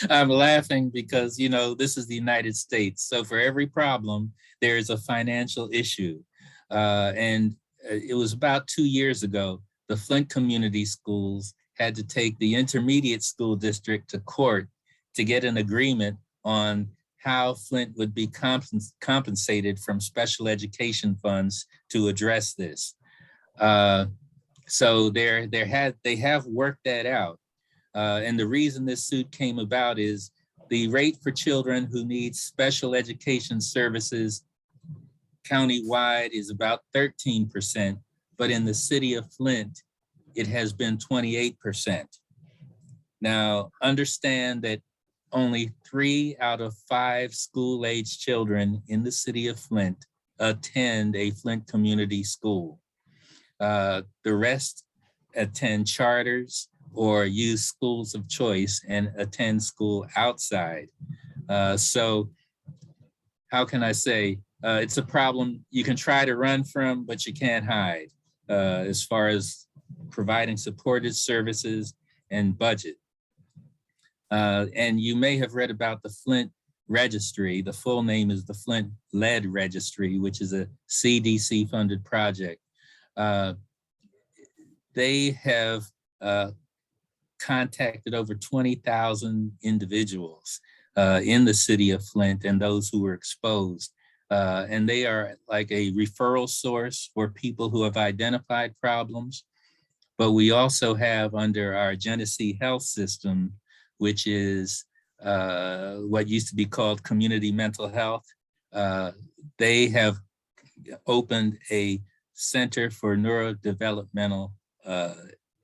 I'm laughing because, this is the United States. So for every problem, there is a financial issue. And it was about 2 years ago, the Flint community schools had to take the intermediate school district to court to get an agreement on how Flint would be compensated from special education funds to address this. So they have worked that out. And the reason this suit came about is the rate for children who need special education services countywide is about 13%, but in the city of Flint, it has been 28%. Now, understand that only 3 out of 5 school-age children in the city of Flint attend a Flint community school. The rest attend charters or use schools of choice and attend school outside. So how can I say, it's a problem you can try to run from, but you can't hide as far as providing supported services and budget. And you may have read about the Flint Registry. The full name is the Flint Lead Registry, which is a CDC funded project. They have contacted over 20,000 individuals in the city of Flint and those who were exposed. And they are like a referral source for people who have identified problems. But we also have under our Genesee Health System, which is what used to be called community mental health. They have opened a Center for Neurodevelopmental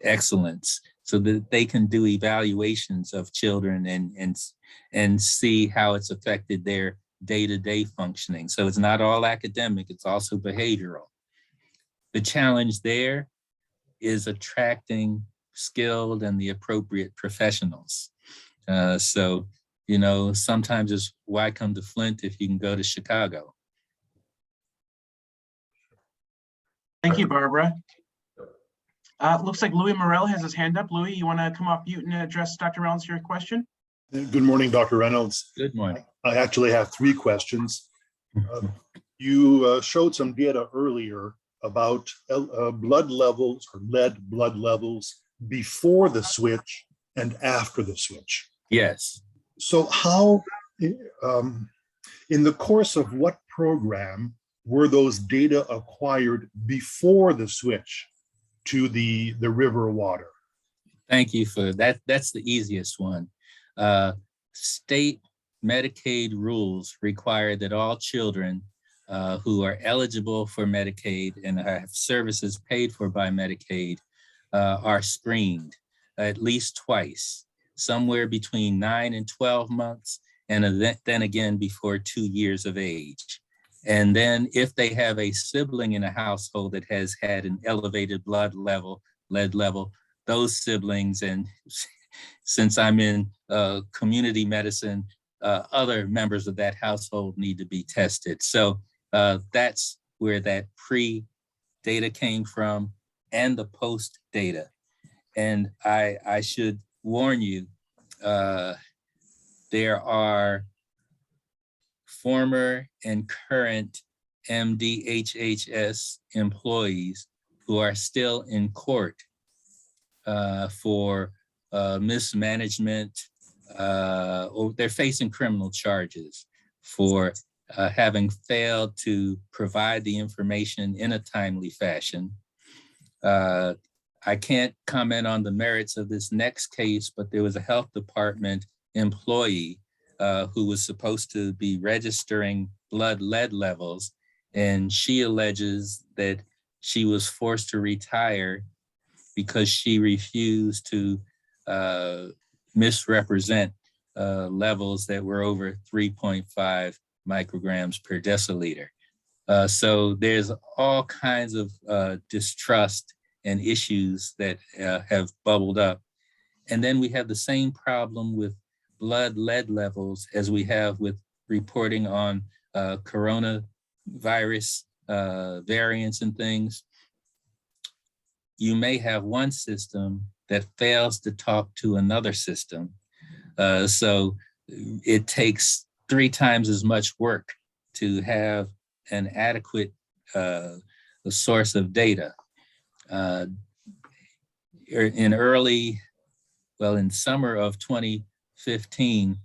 Excellence so that they can do evaluations of children and see how it's affected their day-to-day functioning. So it's not all academic, it's also behavioral. The challenge there is attracting skilled and the appropriate professionals. So, sometimes it's why come to Flint if you can go to Chicago? Thank you, Barbara. Looks like Louis Morel has his hand up. Louis, you want to come off mute and address Dr. Reynolds your question? Good morning, Dr. Reynolds. Good morning. I actually have 3 questions. You showed some data earlier about blood levels or lead blood levels before the switch and after the switch. Yes. So how, in the course of what program were those data acquired before the switch to the river water? Thank you for that. That's the easiest one. State Medicaid rules require that all children who are eligible for Medicaid and have services paid for by Medicaid are screened at least twice, somewhere between 9 and 12 months, and then again before 2 years of age. And then if they have a sibling in a household that has had an elevated lead level, those siblings, and since I'm in community medicine, other members of that household need to be tested. So that's where that pre-data came from and the post data. And I should warn you, there are former and current MDHHS employees who are still in court for mismanagement, or they're facing criminal charges for having failed to provide the information in a timely fashion. I can't comment on the merits of this next case, but there was a health department employee who was supposed to be registering blood lead levels, and she alleges that she was forced to retire because she refused to misrepresent levels that were over 3.5 micrograms per deciliter. So there's all kinds of distrust and issues that have bubbled up. And then we have the same problem with blood lead levels as we have with reporting on coronavirus variants and things. You may have one system that fails to talk to another system. So it takes 3 times as much work to have an adequate source of data. In summer of 2015,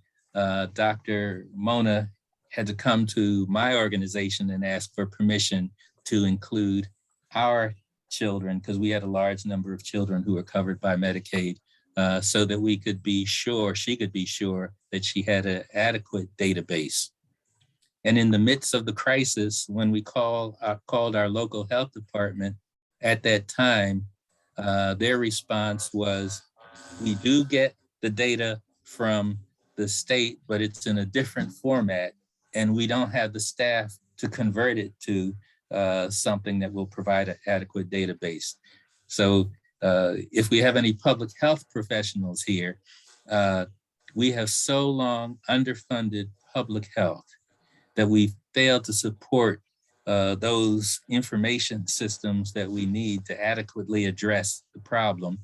Dr. Mona had to come to my organization and ask for permission to include our children, because we had a large number of children who were covered by Medicaid, so that we could be sure, she could be sure that she had an adequate database. And in the midst of the crisis, when we called our local health department at that time, their response was, we do get the data from the state, but it's in a different format, and we don't have the staff to convert it to something that will provide an adequate database. So if we have any public health professionals here, we have so long underfunded public health that we failed to support those information systems that we need to adequately address the problem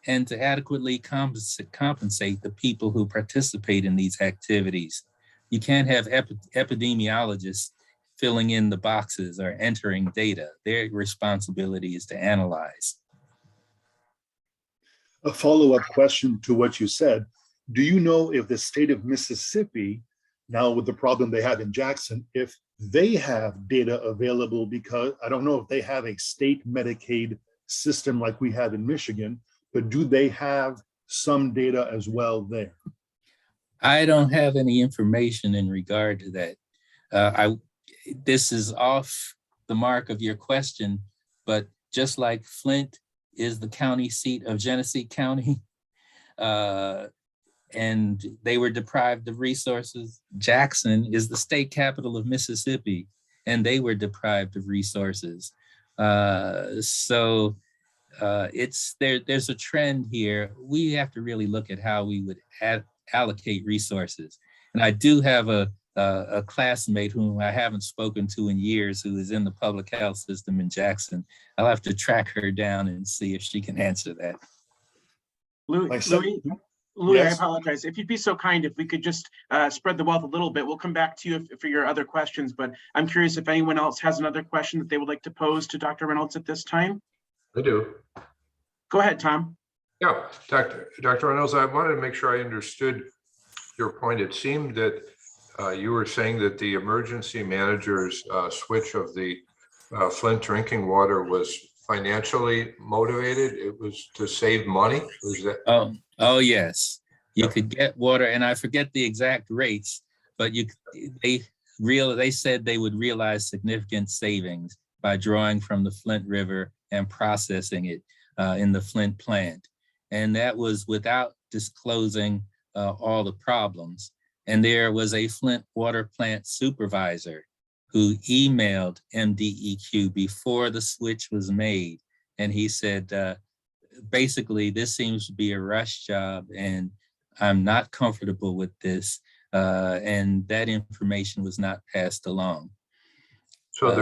and to adequately compensate the people who participate in these activities. You can't have epidemiologists filling in the boxes or entering data. Their responsibility is to analyze. A follow-up question to what you said. Do you know if the state of Mississippi, now with the problem they have in Jackson, if they have data available? Because I don't know if they have a state Medicaid system like we have in Michigan, but do they have some data as well there? I don't have any information in regard to that. This is off the mark of your question, but just like Flint is the county seat of Genesee County, and they were deprived of resources, Jackson is the state capital of Mississippi, and they were deprived of resources. So there's a trend here. We have to really look at how we would allocate resources. And I do have a classmate whom I haven't spoken to in years who is in the public health system in Jackson. I'll have to track her down and see if she can answer that. Louis, Yes. I apologize. If you'd be so kind, if we could just spread the wealth a little bit. We'll come back to you for your other questions, but I'm curious if anyone else has another question that they would like to pose to Dr. Reynolds at this time. I do. Go ahead, Tom. Yeah, Dr. Reynolds, I wanted to make sure I understood your point. It seemed that you were saying that the emergency manager's switch of the Flint drinking water was financially motivated. It was to save money. Was that? Oh yes. You Yeah. could get water, and I forget the exact rates, but they said they would realize significant savings by drawing from the Flint River and processing it in the Flint plant. And that was without disclosing all the problems. And there was a Flint water plant supervisor who emailed MDEQ before the switch was made. And he said, basically, this seems to be a rush job and I'm not comfortable with this. And that information was not passed along. So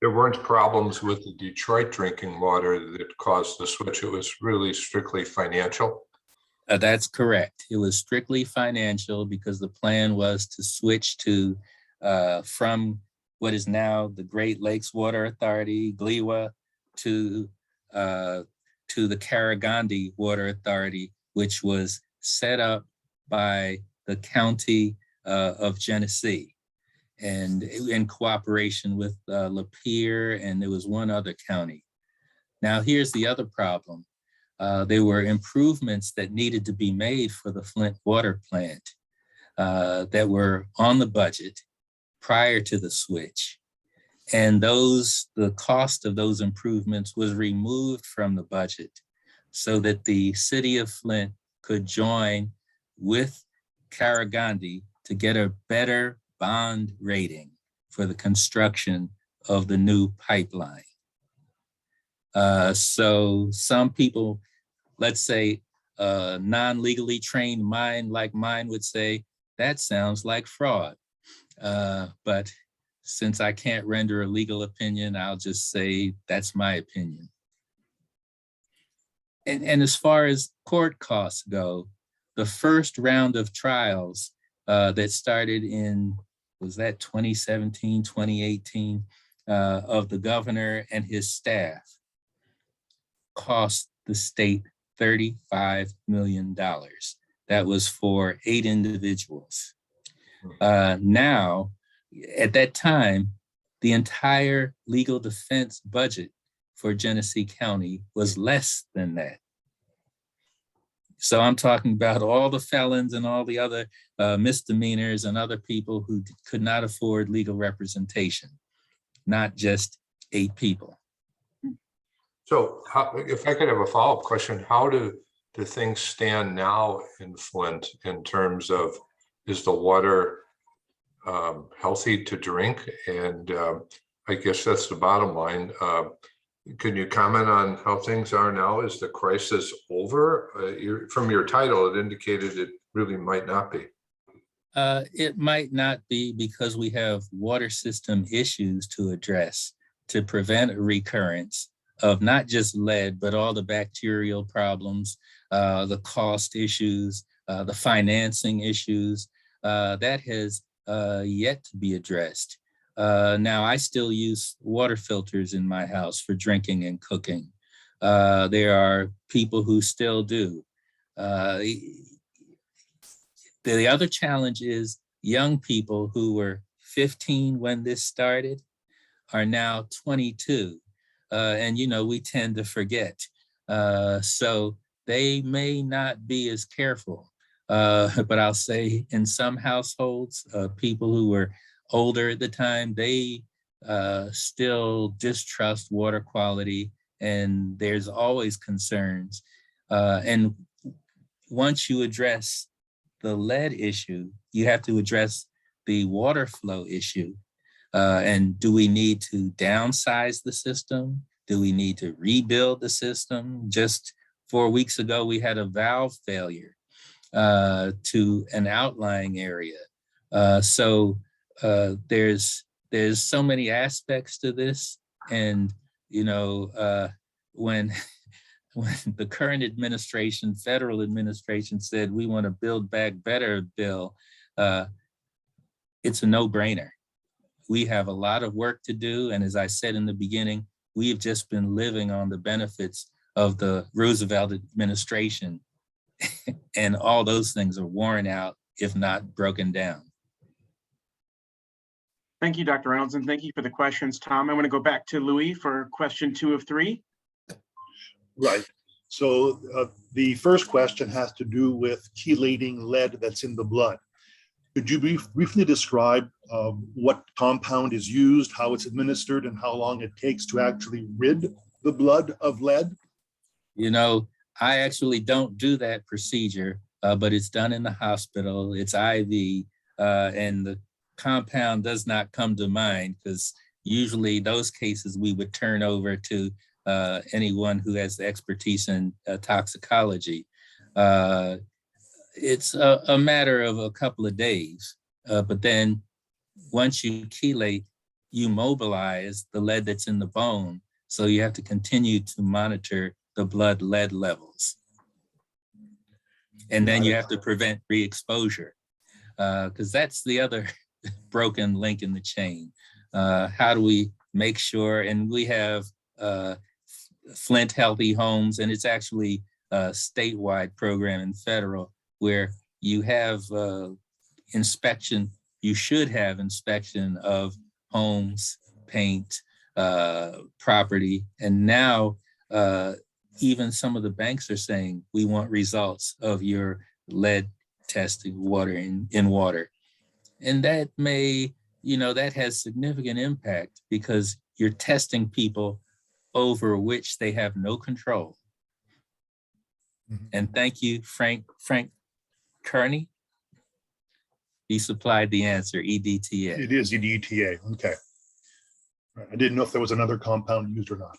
there weren't problems with the Detroit drinking water that caused the switch. It was really strictly financial. That's correct. It was strictly financial because the plan was to switch to from what is now the Great Lakes Water Authority, GLEWA, to the Karagandhi Water Authority, which was set up by the county of Genesee, and in cooperation with Lapeer, and there was one other county. Now, here's the other problem. There were improvements that needed to be made for the Flint water plant that were on the budget prior to the switch. And the cost of those improvements was removed from the budget so that the city of Flint could join with Karagandhi to get a better bond rating for the construction of the new pipeline. So some people, let's say a non-legally trained mind like mine would say, that sounds like fraud. But since I can't render a legal opinion, I'll just say that's my opinion. And as far as court costs go, the first round of trials that started in, was that 2017, 2018, of the governor and his staff cost the state $35 million. That was for 8 individuals. Now, at that time, the entire legal defense budget for Genesee County was less than that. So I'm talking about all the felons and all the other misdemeanors and other people who could not afford legal representation, not just 8 people. So if I could have a follow-up question, how do things stand now in Flint in terms of, is the water healthy to drink? And I guess that's the bottom line. Can you comment on how things are now? Is the crisis over? From your title, it indicated it really might not be. It might not be, because we have water system issues to address to prevent a recurrence of not just lead, but all the bacterial problems, the cost issues, the financing issues. That has yet to be addressed. Now, I still use water filters in my house for drinking and cooking. There are people who still do. The other challenge is young people who were 15 when this started are now 22. And, we tend to forget. So they may not be as careful. But I'll say in some households, people who were older at the time, they still distrust water quality, and there's always concerns. And once you address the lead issue, you have to address the water flow issue. And do we need to downsize the system? Do we need to rebuild the system? Just 4 weeks ago, we had a valve failure to an outlying area. So there's so many aspects to this. And, when the current administration, federal administration, said we want to build back better bill, it's a no-brainer. We have a lot of work to do. And as I said in the beginning, we've just been living on the benefits of the Roosevelt administration. And all those things are worn out, if not broken down. Thank you, Dr. Reynolds, and thank you for the questions, Tom. I want to go back to Louis for question 2 of 3. Right. So the first question has to do with chelating lead that's in the blood. Could you briefly describe what compound is used, how it's administered, and how long it takes to actually rid the blood of lead? You know, I actually don't do that procedure, but it's done in the hospital. It's IV, and the compound does not come to mind, because usually those cases we would turn over to anyone who has the expertise in toxicology. It's a matter of a couple of days, but then once you chelate, you mobilize the lead that's in the bone. So you have to continue to monitor the blood lead levels. And then you have to prevent re-exposure, because that's the other broken link in the chain. How do we make sure, and we have Flint Healthy Homes, and it's actually a statewide program and federal, where you have inspection, you should have inspection of homes, paint, property. And now even some of the banks are saying, we want results of your lead testing water in water. And that may, that has significant impact, because you're testing people over which they have no control. Mm-hmm. And thank you, Frank Kearney. He supplied the answer, EDTA. It is EDTA, okay. I didn't know if there was another compound used or not.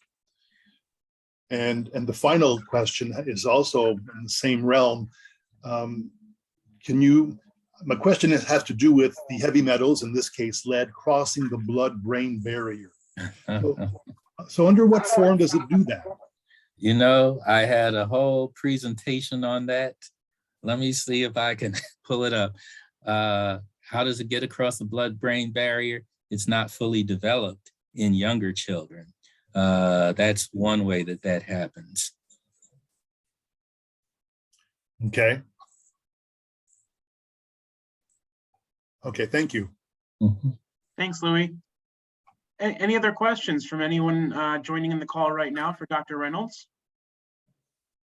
And the final question is also in the same realm. My question has to do with the heavy metals, in this case, lead, crossing the blood-brain barrier. So under what form does it do that? I had a whole presentation on that. Let me see if I can pull it up. How does it get across the blood-brain barrier? It's not fully developed in younger children. That's one way that happens. Okay. Okay, thank you. Mm-hmm. Thanks, Louis. Any other questions from anyone joining in the call right now for Dr. Reynolds?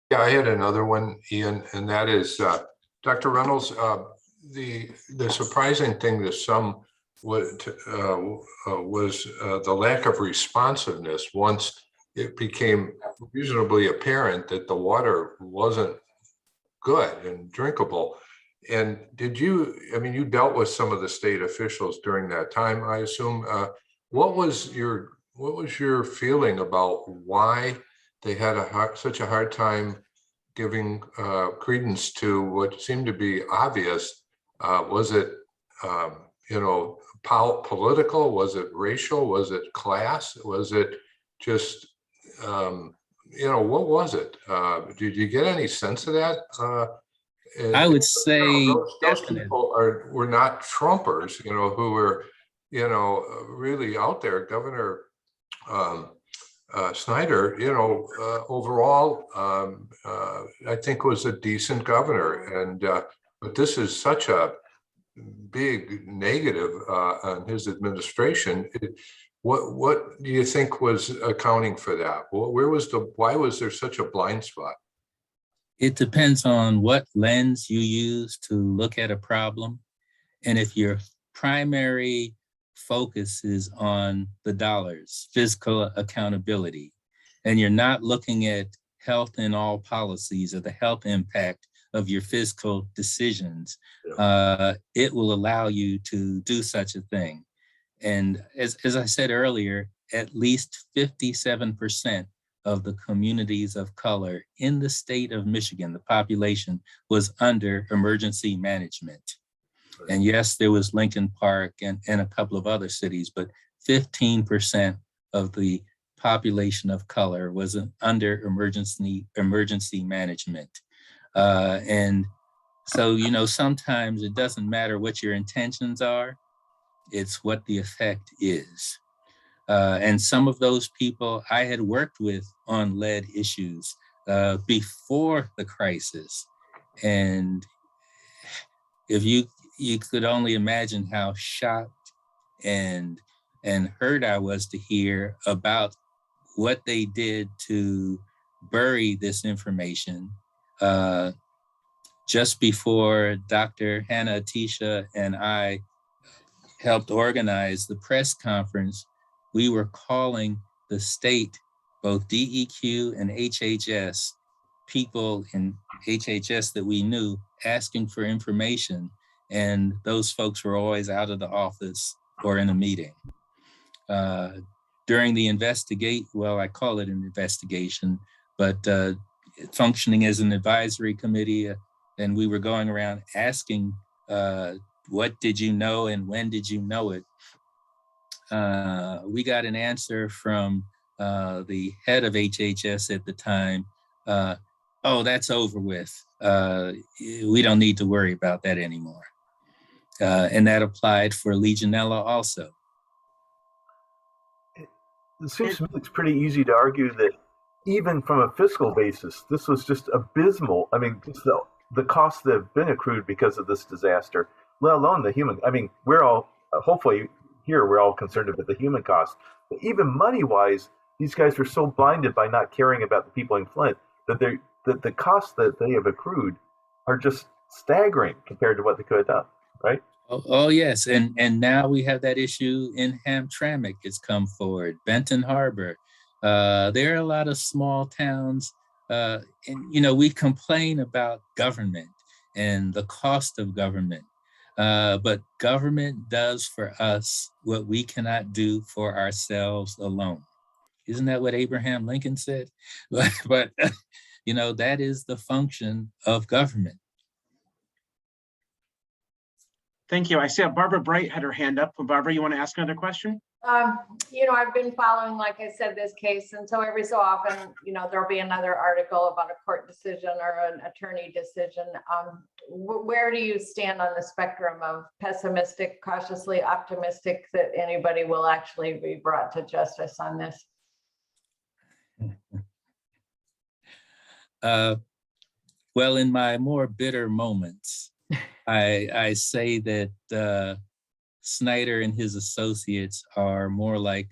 Yeah, I had another one, Ian, and that is, Dr. Reynolds, the surprising thing to some was the lack of responsiveness once it became reasonably apparent that the water wasn't good and drinkable. And you dealt with some of the state officials during that time, I assume. What was your feeling about why they had such a hard time giving credence to what seemed to be obvious? Was it political? Was it racial? Was it class? Was it just what was it? Did you get any sense of that? I would say those people were not Trumpers, who were really out there. Governor Snyder, overall, I think was a decent governor, and but this is such a big negative on his administration. What do you think was accounting for that? Why was there such a blind spot? It depends on what lens you use to look at a problem. And if your primary focus is on the dollars, fiscal accountability, and you're not looking at health in all policies or the health impact of your fiscal decisions, it will allow you to do such a thing. And as I said earlier, at least 57% of the communities of color in the state of Michigan, the population was under emergency management. And yes, there was Lincoln Park and a couple of other cities, but 15% of the population of color was under emergency management. And so, sometimes it doesn't matter what your intentions are, it's what the effect is. And some of those people I had worked with on lead issues before the crisis. And if you could only imagine how shocked and hurt I was to hear about what they did to bury this information. Just before Dr. Hannah Atisha and I helped organize the press conference, we were calling the state, both DEQ and HHS, people in HHS that we knew, asking for information. And those folks were always out of the office or in a meeting. During the well, I call it an investigation, but functioning as an advisory committee, and we were going around asking, what did you know and when did you know it? We got an answer from the head of HHS at the time, oh, that's over with. We don't need to worry about that anymore. And that applied for Legionella also. It seems to me it's pretty easy to argue that even from a fiscal basis, this was just abysmal. I mean, just the costs that have been accrued because of this disaster, let alone the human. I mean, we're all, hopefully here, we're all concerned about the human cost. But even money-wise, these guys were so blinded by not caring about the people in Flint that the costs that they have accrued are just staggering compared to what they could have done, right? Oh yes, and now we have that issue in Hamtramck. It's come forward, Benton Harbor. There are a lot of small towns, and we complain about government and the cost of government, but government does for us what we cannot do for ourselves alone. Isn't that what Abraham Lincoln said? But that is the function of government. Thank you. I see Barbara Bright had her hand up. Barbara, you want to ask another question? I've been following, like I said, this case, and so every so often, there'll be another article about a court decision or an attorney decision. Where do you stand on the spectrum of pessimistic, cautiously optimistic that anybody will actually be brought to justice on this? Well, in my more bitter moments, I say that Snyder and his associates are more like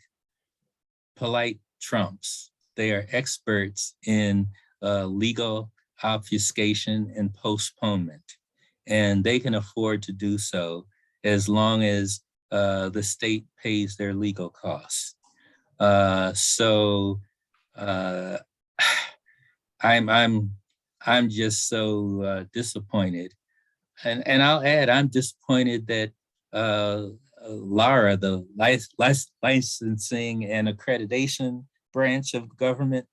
polite Trumps. They are experts in legal obfuscation and postponement, and they can afford to do so as long as the state pays their legal costs. I'm just so disappointed. And I'll add, I'm disappointed that LARA, the licensing and accreditation branch of government,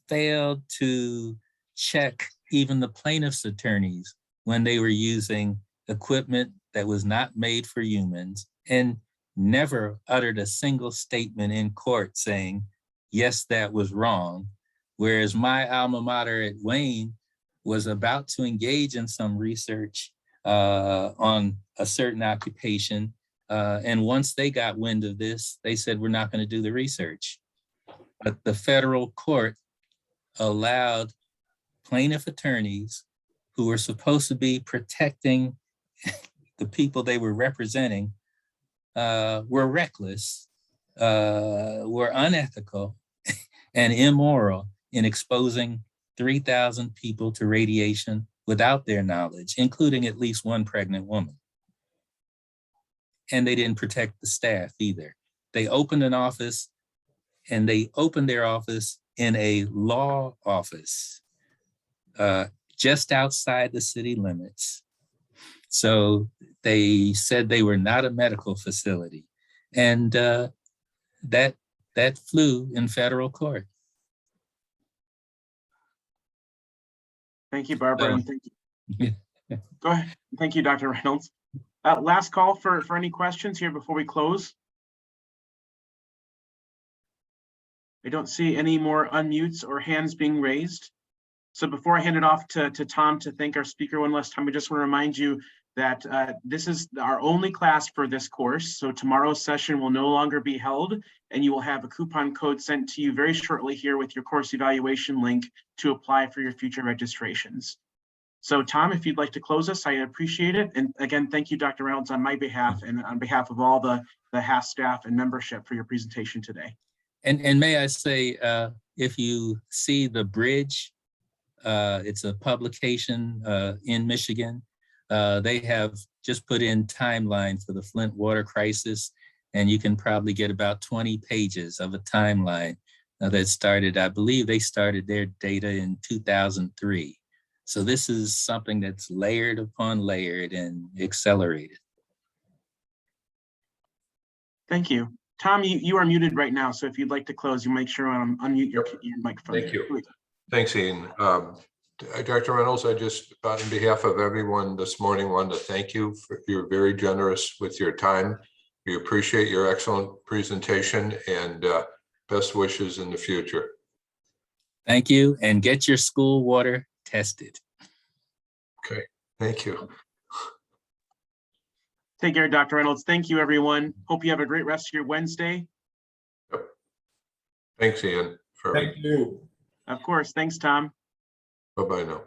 failed to check even the plaintiff's attorneys when they were using equipment that was not made for humans, and never uttered a single statement in court saying, yes, that was wrong. Whereas my alma mater at Wayne was about to engage in some research on a certain occupation. And once they got wind of this, they said, we're not going to do the research. But the federal court allowed plaintiff attorneys who were supposed to be protecting the people they were representing, were reckless, were unethical and immoral in exposing 3,000 people to radiation without their knowledge, including at least one pregnant woman. And they didn't protect the staff either. They opened an office, and they opened their office in a law office just outside the city limits. So they said they were not a medical facility. And that flew in federal court. Thank you, Barbara. And thank you. Go ahead. Thank you, Dr. Reynolds. Last call for any questions here before we close. I don't see any more unmutes or hands being raised. So before I hand it off to Tom to thank our speaker one last time, I just want to remind you that this is our only class for this course. So tomorrow's session will no longer be held, and you will have a coupon code sent to you very shortly here with your course evaluation link to apply for your future registrations. So Tom, if you'd like to close us, I appreciate it. And again, thank you, Dr. Reynolds, on my behalf and on behalf of all the HASS staff and membership for your presentation today. And may I say, if you see The Bridge, it's a publication in Michigan. They have just put in timeline for the Flint water crisis, and you can probably get about 20 pages of a timeline that started, I believe they started their data in 2003. So this is something that's layered upon layered and accelerated. Thank you. Tom, you are muted right now. So if you'd like to close, you make sure unmute your microphone. Thank you. Thanks, Ian. Dr. Reynolds, I just, on behalf of everyone this morning, wanted to thank you. You're very generous with your time. We appreciate your excellent presentation and best wishes in the future. Thank you, and get your school water tested. Okay, thank you. Take care, Dr. Reynolds. Thank you, everyone. Hope you have a great rest of your Wednesday. Yep. Thanks, Ian. Thank you. Of course. Thanks, Tom. Bye-bye now.